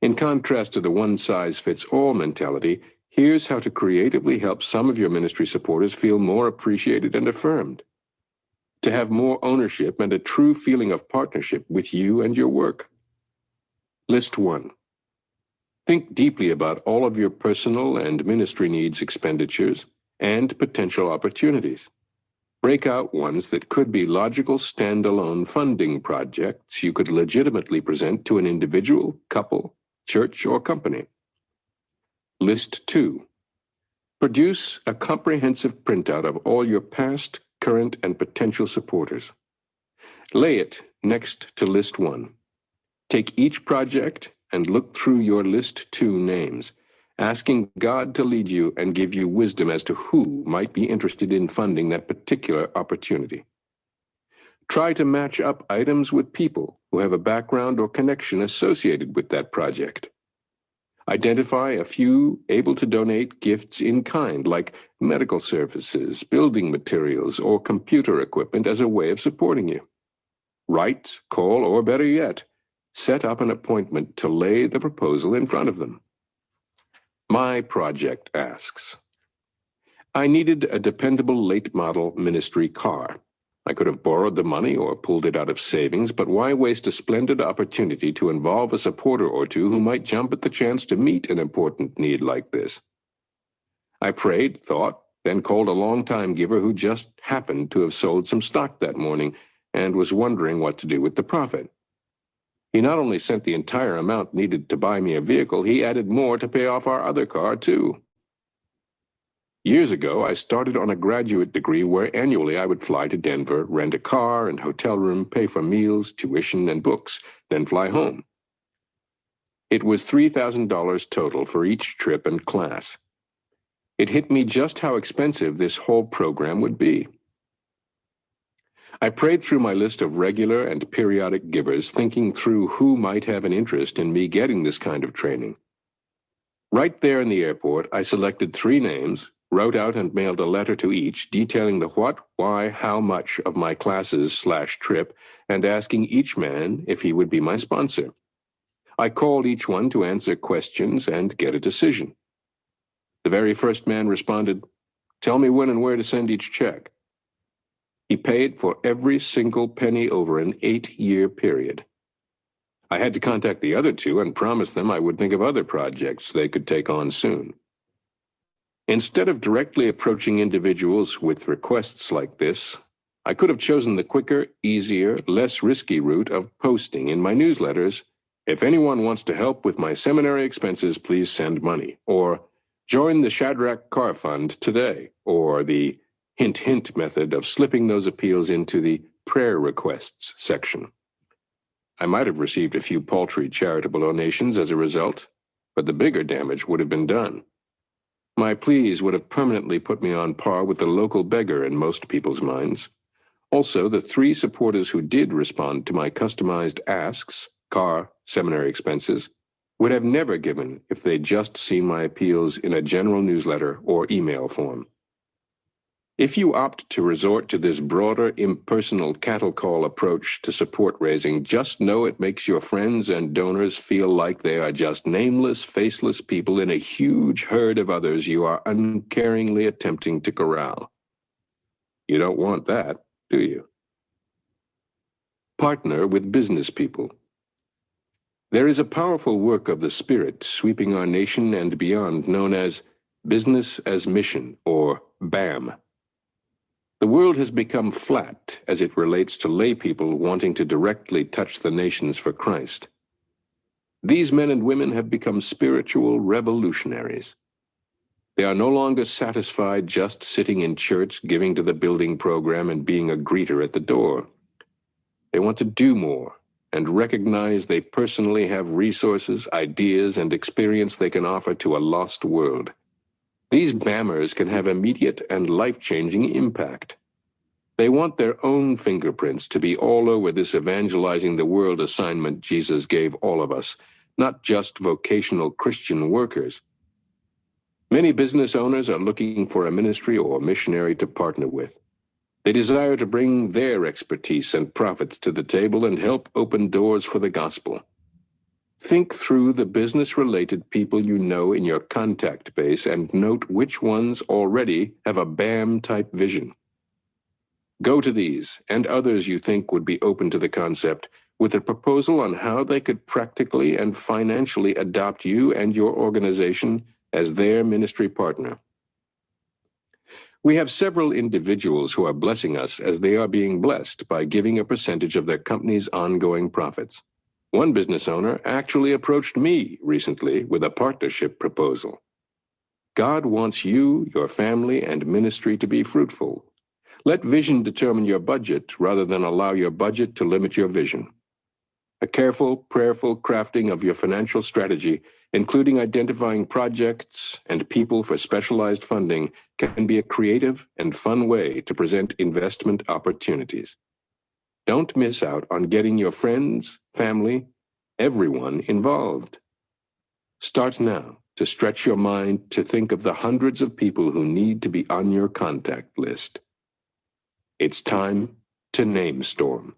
A: In contrast to the one-size-fits-all mentality, here's how to creatively help some of your ministry supporters feel more appreciated and affirmed, to have more ownership and a true feeling of partnership with you and your work. List 1. Think deeply about all of your personal and ministry needs, expenditures, and potential opportunities. Break out ones that could be logical standalone funding projects you could legitimately present to an individual, couple, church, or company. List 2. Produce a comprehensive printout of all your past, current, and potential supporters. Lay it next to List 1. Take each project and look through your List 2 names, asking God to lead you and give you wisdom as to who might be interested in funding that particular opportunity. Try to match up items with people who have a background or connection associated with that project. Identify a few able to donate gifts in kind, like medical services, building materials, or computer equipment as a way of supporting you. Write, call, or better yet, set up an appointment to lay the proposal in front of them. My project asks, I needed a dependable late model ministry car. I could have borrowed the money or pulled it out of savings, but why waste a splendid opportunity to involve a supporter or two who might jump at the chance to meet an important need like this? I prayed, thought, then called a long-time giver who just happened to have sold some stock that morning and was wondering what to do with the profit. He not only sent the entire amount needed to buy me a vehicle, he added more to pay off our other car, too. Years ago, I started on a graduate degree where annually I would fly to Denver, rent a car and hotel room, pay for meals, tuition, and books, then fly home. It was $3,000 total for each trip and class. It hit me just how expensive this whole program would be. I prayed through my list of regular and periodic givers, thinking through who might have an interest in me getting this kind of training. Right there in the airport, I selected 3 names, wrote out and mailed a letter to each detailing the what, why, how much of my classes/trip and asking each man if he would be my sponsor. I called each one to answer questions and get a decision. The very first man responded, "Tell me when and where to send each check." He paid for every single penny over an 8-year period. I had to contact the other 2 and promise them I would think of other projects they could take on soon. Instead of directly approaching individuals with requests like this, I could have chosen the quicker, easier, less risky route of posting in my newsletters, "If anyone wants to help with my seminary expenses, please send money," or "Join the Shadrach Car Fund today," or the hint, hint method of slipping those appeals into the prayer requests section. I might have received a few paltry charitable donations as a result, but the bigger damage would have been done. My pleas would have permanently put me on par with the local beggar in most people's minds. Also, the 3 supporters who did respond to my customized asks, car, seminary expenses, would have never given if they'd just seen my appeals in a general newsletter or email form. If you opt to resort to this broader, impersonal cattle call approach to support raising, just know it makes your friends and donors feel like they are just nameless, faceless people in a huge herd of others you are uncaringly attempting to corral. You don't want that, do you? Partner with business people. There is a powerful work of the Spirit sweeping our nation and beyond known as Business as Mission, or BAM. The world has become flat as it relates to lay people wanting to directly touch the nations for Christ. These men and women have become spiritual revolutionaries. They are no longer satisfied just sitting in church, giving to the building program, and being a greeter at the door. They want to do more and recognize they personally have resources, ideas, and experience they can offer to a lost world. These BAMers can have immediate and life-changing impact. They want their own fingerprints to be all over this evangelizing the world assignment Jesus gave all of us, not just vocational Christian workers. Many business owners are looking for a ministry or missionary to partner with. They desire to bring their expertise and profits to the table and help open doors for the gospel. Think through the business-related people you know in your contact base and note which ones already have a BAM-type vision. Go to these and others you think would be open to the concept with a proposal on how they could practically and financially adopt you and your organization as their ministry partner. We have several individuals who are blessing us as they are being blessed by giving a percentage of their company's ongoing profits. One business owner actually approached me recently with a partnership proposal. God wants you, your family, and ministry to be fruitful. Let vision determine your budget rather than allow your budget to limit your vision. A careful, prayerful crafting of your financial strategy, including identifying projects and people for specialized funding, can be a creative and fun way to present investment opportunities. Don't miss out on getting your friends, family, everyone involved. Start now to stretch your mind to think of the hundreds of people who need to be on your contact list. It's time to name storm.